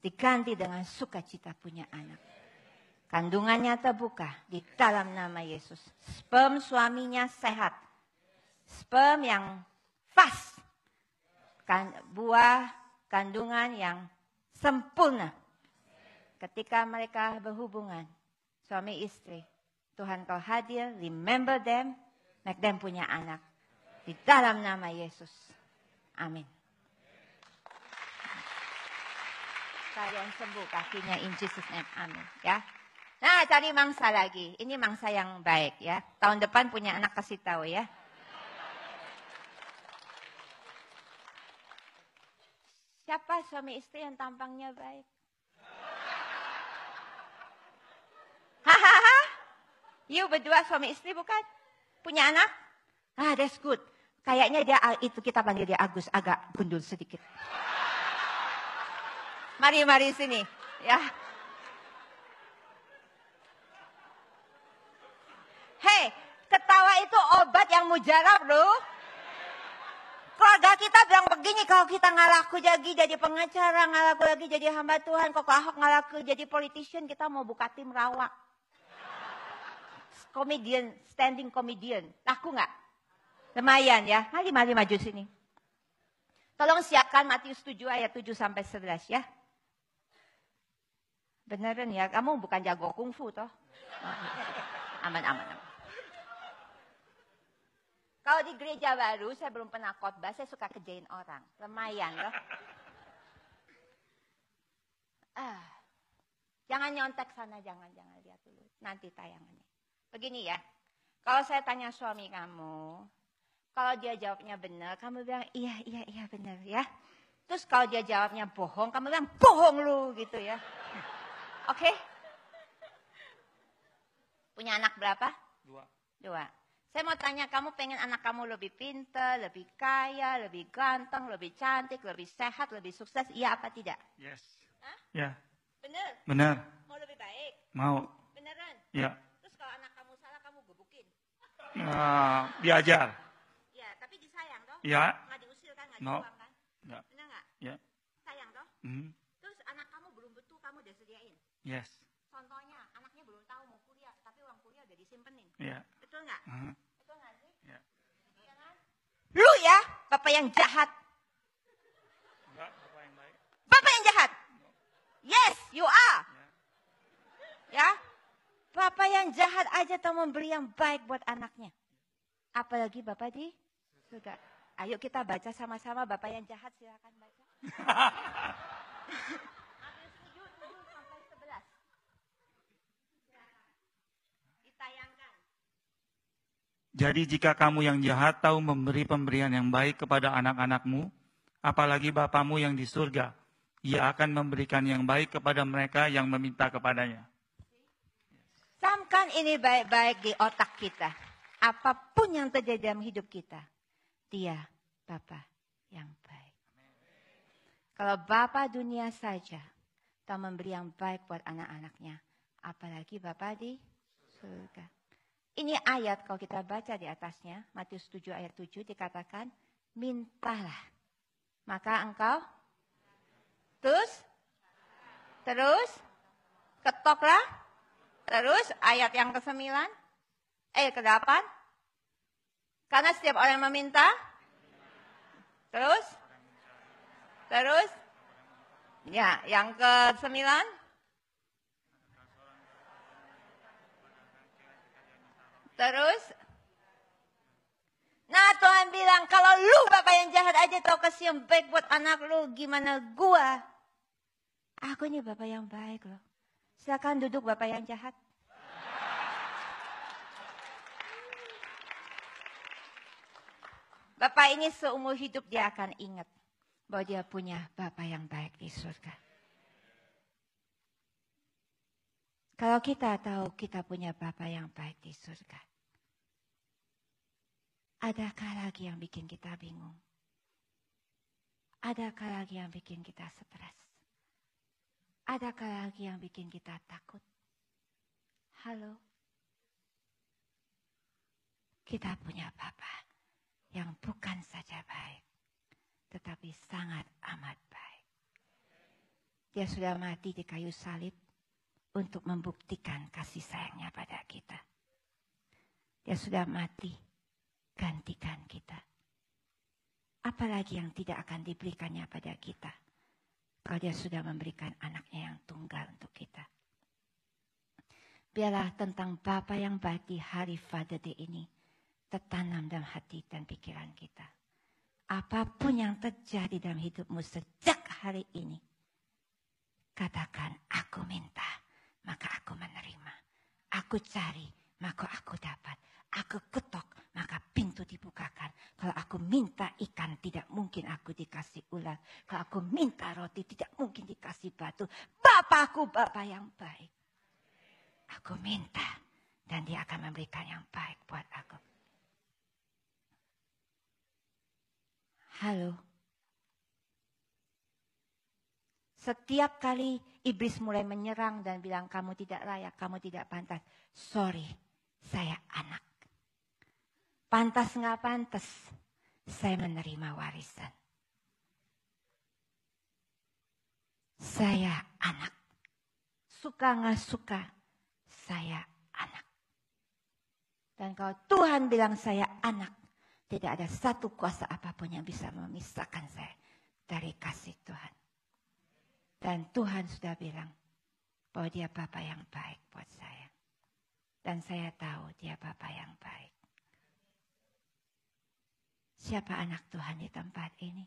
diganti dengan sukacita punya anak. Kandungannya terbuka di dalam nama Yesus. Sperm suaminya sehat. Sperm yang fast. Buah kandungan yang sempurna. Ketika mereka berhubungan, suami istri, Tuhan kau hadir, remember them, make them punya anak. Di dalam nama Yesus. Amin. Kalian sembuh kakinya in Jesus name. Amin. Ya. Nah, cari mangsa lagi. Ini mangsa yang baik ya. Tahun depan punya anak kasih tahu ya. Siapa suami istri yang tampangnya baik? Hahaha. You berdua suami istri bukan? Punya anak? That's good. Kayaknya dia itu kita panggil dia Agus, agak gundul sedikit. Mari sini, ya. Hei, ketawa itu obat yang mujarab loh. Keluarga kita bilang begini, kalau kita nggak laku jadi pengacara, nggak laku lagi jadi hamba Tuhan, kok Ahok nggak laku jadi politician, kita mau buka tim rawak. Komedian, standing comedian, laku nggak? Lumayan ya, mari maju sini. Tolong siapkan Matius 7 ayat 7 sampai 11 ya. Beneran ya, kamu bukan jago kungfu toh. Aman. Kalau di gereja baru, saya belum pernah khotbah, saya suka kerjain orang. Lumayan loh. Jangan nyontek sana, jangan lihat dulu. Nanti tayangannya. Begini ya, kalau saya tanya suami kamu, Kalau dia jawabnya benar, kamu bilang iya benar ya. Terus kalau dia jawabnya bohong, kamu bilang bohong lu gitu ya. Oke? Punya anak berapa? 2. Saya mau tanya, kamu pengen anak kamu lebih pintar, lebih kaya, lebih ganteng, lebih cantik, lebih sehat, lebih sukses, iya apa tidak? Yes. Hah? Ya. Benar? Benar. Mau lebih baik? Mau. Beneran? Ya. Terus kalau anak kamu salah, kamu gebukin? Diajar. Ya, tapi disayang toh? Ya. Nggak diusir kan, nggak No. dibuang kan? Ya. Benar nggak? Ya. Sayang toh? Terus anak kamu belum betul, kamu udah sediain? Yes. Contohnya, anaknya belum tahu mau kuliah, tapi uang kuliah udah disimpenin. Ya. Betul nggak? Betul nggak sih? Ya. Ya kan? Lu ya, bapak yang jahat. Enggak, bapak yang baik. Bapak yang jahat. Yes, you are. Ya. Bapak yang jahat aja tahu memberi yang baik buat anaknya. Apalagi bapak di surga. Ayo kita baca sama-sama, bapak yang jahat silakan baca. Matius 7:7-11. Ditayangkan. Jadi jika kamu yang jahat tahu memberi pemberian yang baik kepada anak-anakmu, apalagi Bapamu yang di surga, Ia akan memberikan yang baik kepada mereka yang meminta kepadanya. Camkan ini baik-baik di otak kita. Apapun yang terjadi dalam hidup kita, Dia Bapa yang baik. Kalau Bapa dunia saja tahu memberi yang baik buat anak-anaknya, apalagi Bapa di surga. Ini ayat kalau kita baca di atasnya, Matius 7 ayat 7 dikatakan, mintalah. Maka engkau, terus, ketoklah, terus ayat yang ke-9, ke-8. Karena setiap orang yang meminta, terus, ya yang ke-9. Terus, nah Tuhan bilang, kalau lu bapak yang jahat aja tau kasih yang baik buat anak lu, gimana gua? Aku ini bapak yang baik loh. Silakan duduk bapak yang jahat. Bapak ini seumur hidup dia akan ingat bahwa dia punya bapak yang baik di surga. Kalau kita tahu kita punya Bapa yang baik di surga, adakah lagi yang bikin kita bingung? Adakah lagi yang bikin kita stres? Adakah lagi yang bikin kita takut? Halo? Kita punya Bapa yang bukan saja baik, tetapi sangat amat baik. Dia sudah mati di kayu salib untuk membuktikan kasih sayangnya pada kita. Dia sudah mati, gantikan kita. Apalagi yang tidak akan diberikannya pada kita, kalau dia sudah memberikan anaknya yang tunggal untuk kita. Biarlah tentang Bapa yang baik di hari Father Day ini tertanam dalam hati dan pikiran kita. Apapun yang terjadi dalam hidupmu sejak hari ini, katakan, aku minta, maka aku menerima. Aku cari, maka aku dapat. Aku ketok, maka pintu dibukakan. Kalau aku minta ikan, tidak mungkin aku dikasih ular. Kalau aku minta roti, tidak mungkin dikasih batu. Bapakku, Bapa yang baik. Aku minta, dan dia akan memberikan yang baik buat aku. Halo. Setiap kali iblis mulai menyerang dan bilang kamu tidak layak, kamu tidak pantas. Sorry, saya anak. Pantas nggak pantas, saya menerima warisan. Saya anak. Suka nggak suka, saya anak. Dan kalau Tuhan bilang saya anak, tidak ada satu kuasa apapun yang bisa memisahkan saya dari kasih Tuhan. Dan Tuhan sudah bilang bahwa dia Bapa yang baik buat saya. Dan saya tahu dia Bapa yang baik. Siapa anak Tuhan di tempat ini?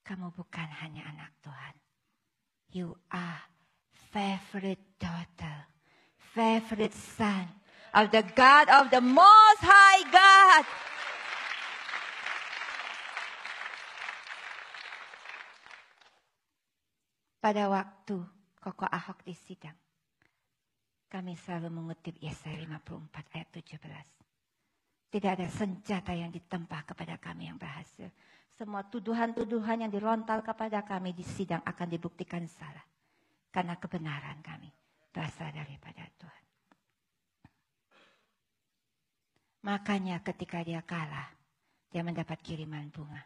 Kamu bukan hanya anak Tuhan. You are favorite daughter, favorite son of the God of the Most High God. Pada waktu Koko Ahok di sidang, kami selalu mengutip Yesaya 54 ayat 17. Tidak ada senjata yang ditempah kepada kami yang berhasil. Semua tuduhan-tuduhan yang dilontar kepada kami di sidang akan dibuktikan salah. Karena kebenaran kami berasal daripada Tuhan. Makanya ketika dia kalah, dia mendapat kiriman bunga.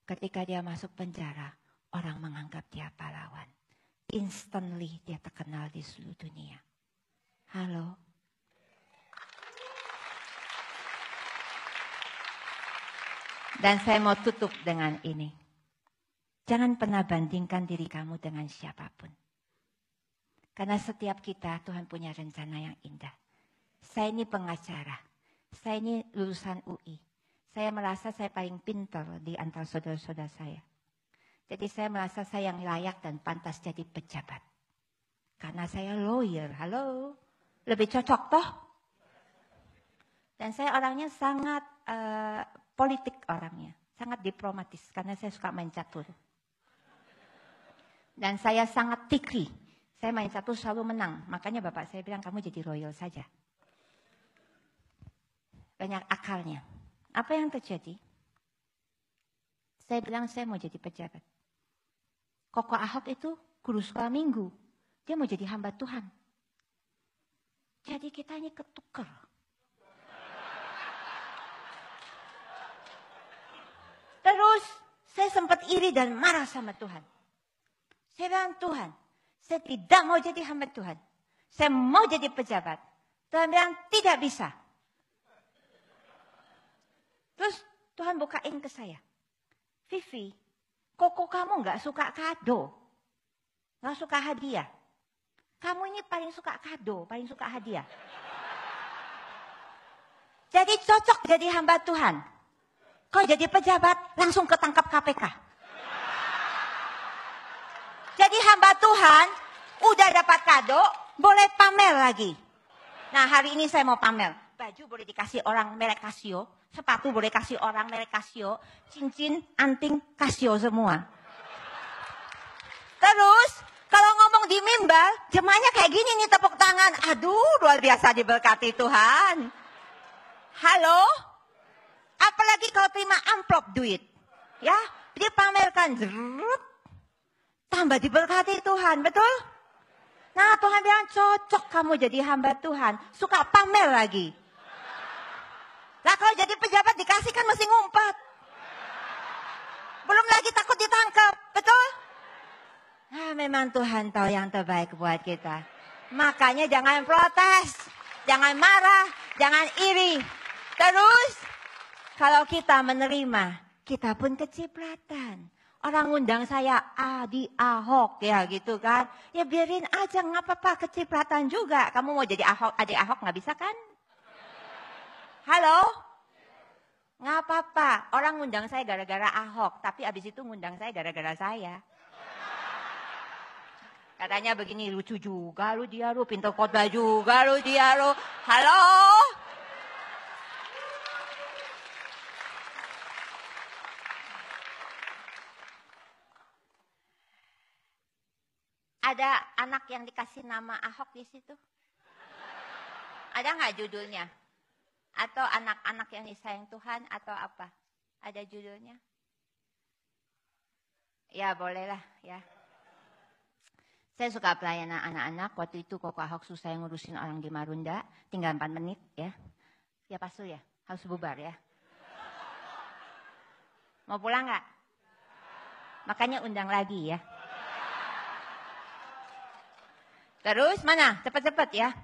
Ketika dia masuk penjara, orang menganggap dia pahlawan. Instantly dia terkenal di seluruh dunia. Halo? Dan saya mau tutup dengan ini. Jangan pernah bandingkan diri kamu dengan siapapun. Karena setiap kita Tuhan punya rencana yang indah. Saya ini pengacara. Saya ini lulusan UI. Saya merasa saya paling pintar di antara saudara-saudara saya. Jadi saya merasa saya yang layak dan pantas jadi pejabat. Karena saya lawyer. Halo? Lebih cocok toh? Dan saya orangnya sangat politik orangnya. Sangat diplomatis karena saya suka main catur. Dan saya sangat tikri. Saya main catur selalu menang. Makanya bapak saya bilang kamu jadi royal saja. Banyak akalnya. Apa yang terjadi? Saya bilang saya mau jadi pejabat. Koko Ahok itu guru sekolah minggu. Dia mau jadi hamba Tuhan. Jadi kita ini ketukar. Terus saya sempat iri dan marah sama Tuhan. Saya bilang, Tuhan, saya tidak mau jadi hamba Tuhan. Saya mau jadi pejabat. Tuhan bilang, tidak bisa. Terus Tuhan bukain ke saya. Vivi, Koko kamu gak suka kado. Gak suka hadiah. Kamu ini paling suka kado, paling suka hadiah. Jadi cocok jadi hamba Tuhan. Kau jadi pejabat, langsung ketangkap KPK. Jadi hamba Tuhan, udah dapat kado, boleh pamer lagi. Nah hari ini saya mau pamer. Baju boleh dikasih orang merek Casio, sepatu boleh kasih orang merek Casio, cincin, anting Casio semua. Terus kalau ngomong di mimbar, jemaahnya kayak gini nih tepuk tangan. Aduh luar biasa diberkati Tuhan. Halo? Apalagi kalau terima amplop duit. Ya, dipamerkan. Tambah diberkati Tuhan, betul? Nah Tuhan bilang cocok kamu jadi hamba Tuhan. Suka pamer lagi. Nah kalau jadi pejabat dikasihkan mesti ngumpet. Belum lagi takut ditangkap, betul? Nah memang Tuhan tahu yang terbaik buat kita. Makanya jangan protes, jangan marah, jangan iri. Terus kalau kita menerima, kita pun kecipratan. Orang undang saya Adi Ahok ya gitu kan. Ya biarin aja nggak apa-apa kecipratan juga. Kamu mau jadi Ahok, Adi Ahok nggak bisa kan? Halo? Nggak apa-apa. Orang ngundang saya gara-gara Ahok. Tapi abis itu ngundang saya gara-gara saya. Katanya begini lucu juga lu dia lu. Pintu khotbah juga lu dia lu. Halo? Ada anak yang dikasih nama Ahok di situ? Ada nggak judulnya? Atau anak-anak yang disayang Tuhan atau apa? Ada judulnya? Ya bolehlah ya. Saya suka pelayanan anak-anak. Waktu itu Koko Ahok susah ngurusin orang di Marunda. Tinggal 4 menit ya. Ya Pastor ya, harus bubar ya. Mau pulang nggak? Makanya undang lagi ya. Terus mana? Cepat-cepat ya.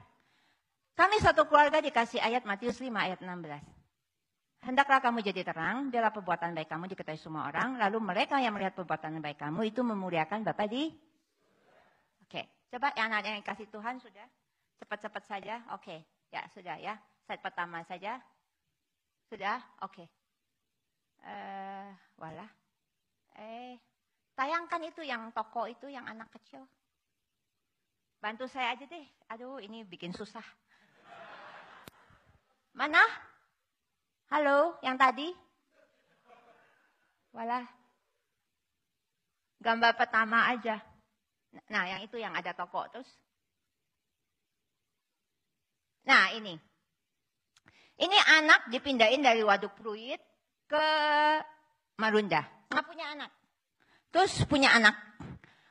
Kami satu keluarga dikasih ayat Matius 5 ayat 16. Hendaklah kamu jadi terang, biarlah perbuatan baik kamu diketahui semua orang. Lalu mereka yang melihat perbuatan baik kamu itu memuliakan Bapa di... Oke, coba yang anak yang kasih Tuhan sudah. Cepat-cepat saja. Oke, ya sudah ya. Slide pertama saja. Sudah? Oke. Walah. Tayangkan itu yang toko itu, yang anak kecil. Bantu saya aja deh. Aduh, ini bikin susah. Mana? Halo, yang tadi? Walah. Gambar pertama aja. Nah, yang itu yang ada toko terus. Nah, ini. Ini anak dipindahin dari Waduk Pluit ke Marunda. Nggak punya anak. Terus punya anak.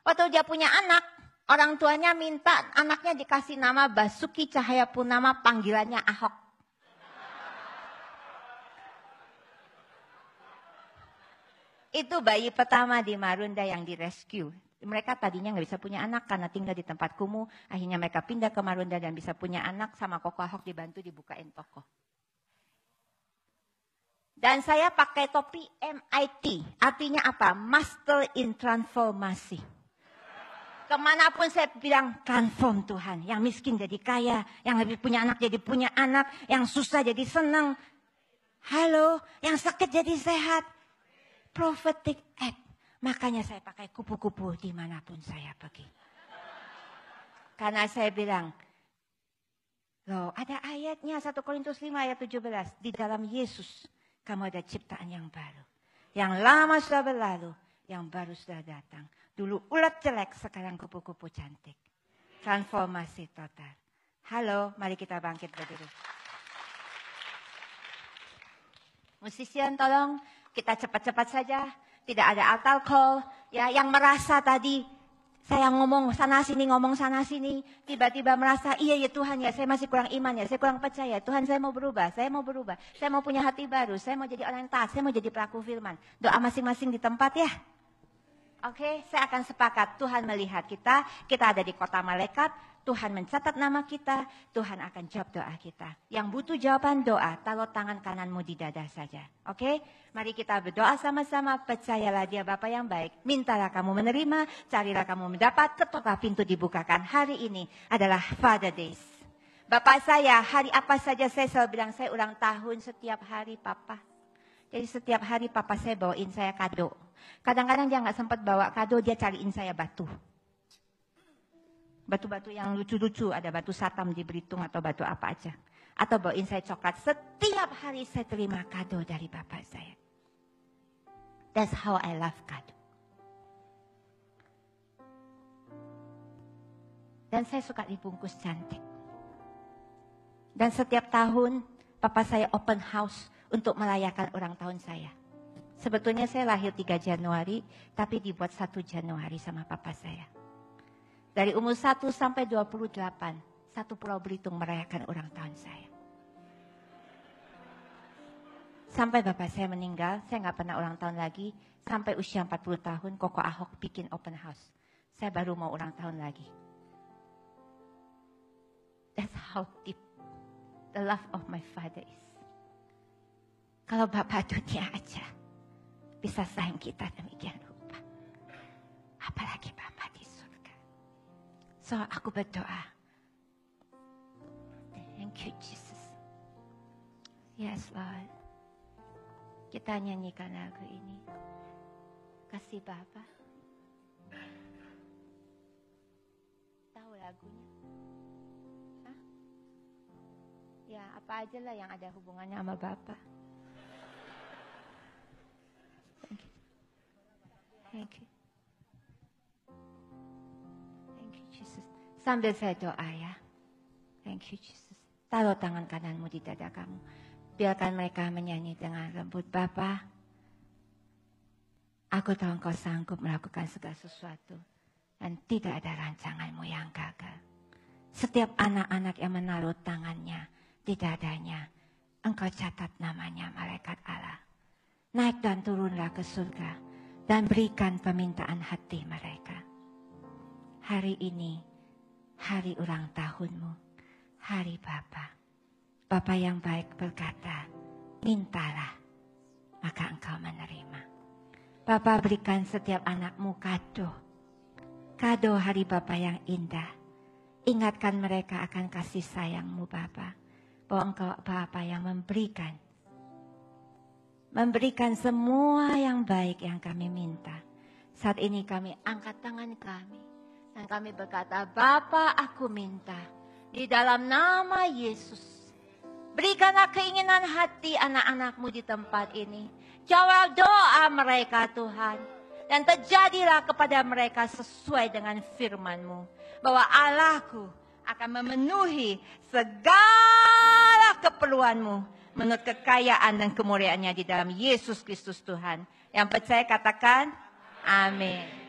Waktu dia punya anak, orang tuanya minta anaknya dikasih nama Basuki Cahayapurnama, panggilannya Ahok. Itu bayi pertama di Marunda yang direscue. Mereka tadinya nggak bisa punya anak karena tinggal di tempat kumuh. Akhirnya mereka pindah ke Marunda dan bisa punya anak, sama Koko Ahok dibantu dibukain toko. Dan saya pakai topi MIT. Artinya apa? Master in Transformasi. Kemanapun saya bilang transform Tuhan. Yang miskin jadi kaya. Yang lebih punya anak jadi punya anak. Yang susah jadi senang. Halo. Yang sakit jadi sehat. Prophetic act. Makanya saya pakai kupu-kupu dimanapun saya pergi. Karena saya bilang, loh ada ayatnya 1 Korintus 5 ayat 17. Di dalam Yesus kamu ada ciptaan yang baru. Yang lama sudah berlalu, yang baru sudah datang. Dulu ulat jelek, sekarang kupu-kupu cantik. Transformasi total. Halo, mari kita bangkit berdiri. Musisian tolong, kita cepat-cepat saja. Tidak ada altar call. Ya, yang merasa tadi saya ngomong sana sini, tiba-tiba merasa iya ya Tuhan ya, saya masih kurang iman ya, saya kurang percaya. Tuhan, saya mau berubah. Saya mau punya hati baru, saya mau jadi orang yang taat, saya mau jadi pelaku firman. Doa masing-masing di tempat ya. Oke, saya akan sepakat. Tuhan melihat kita ada di kota malaikat. Tuhan mencatat nama kita, Tuhan akan jawab doa kita. Yang butuh jawaban doa, taruh tangan kananmu di dada saja. Oke, mari kita berdoa sama-sama. Percayalah dia Bapa yang baik. Mintalah kamu menerima, carilah kamu mendapat, ketoklah pintu dibukakan. Hari ini adalah Father Days. Bapak saya, hari apa saja saya selalu bilang, saya ulang tahun setiap hari Papa. Jadi setiap hari Papa saya bawain saya kado. Kadang-kadang dia nggak sempat bawa kado, dia cariin saya batu. Batu-batu yang lucu-lucu, ada batu satam di Belitung atau batu apa aja. Atau bawain saya coklat. Setiap hari saya terima kado dari Bapak saya. That's how I love kado. Dan saya suka dibungkus cantik. Dan setiap tahun Papa saya open house untuk merayakan ulang tahun saya. Sebetulnya saya lahir 3 Januari, tapi dibuat 1 Januari sama Papa saya. Dari umur 1 sampai 28, satu Pulau Belitung merayakan ulang tahun saya. Sampai Bapak saya meninggal, saya nggak pernah ulang tahun lagi. Sampai usia 40 tahun, Koko Ahok bikin open house. Saya baru mau ulang tahun lagi. That's how deep the love of my father is. Kalau Bapak dunia aja bisa sayang kita demikian rupa. Apalagi Bapak di surga. So aku berdoa. Thank you Jesus. Yes Lord. Kita nyanyikan lagu ini. Kasih Bapa. Tahu lagunya? Hah? Ya apa aja lah yang ada hubungannya sama Bapa. Thank you. Thank you Jesus. Sambil saya doa ya. Thank you Jesus. Taruh tangan kananmu di dada kamu. Biarkan mereka menyanyi dengan lembut. Bapa, aku tahu Engkau sanggup melakukan segala sesuatu. Dan tidak ada rancanganmu yang gagal. Setiap anak-anak yang menaruh tangannya di dadanya, Engkau catat namanya malaikat Allah. Naik dan turunlah ke surga. Dan berikan permintaan hati mereka. Hari ini, hari ulang tahunmu. Hari Bapa. Bapa yang baik berkata, mintalah, maka engkau menerima. Bapa berikan setiap anakmu kado. Kado hari Bapa yang indah. Ingatkan mereka akan kasih sayangmu Bapa. Bahwa engkau Bapa yang memberikan semua yang baik yang kami minta. Saat ini kami angkat tangan kami. Dan kami berkata, Bapa aku minta. Di dalam nama Yesus. Berikanlah keinginan hati anak-anak-Mu di tempat ini. Jawab doa mereka Tuhan. Dan terjadilah kepada mereka sesuai dengan firman-Mu. Bahwa Allahku akan memenuhi segala keperluan-Mu. Menurut kekayaan dan kemuliaan-Nya di dalam Yesus Kristus Tuhan. Yang percaya katakan, amin.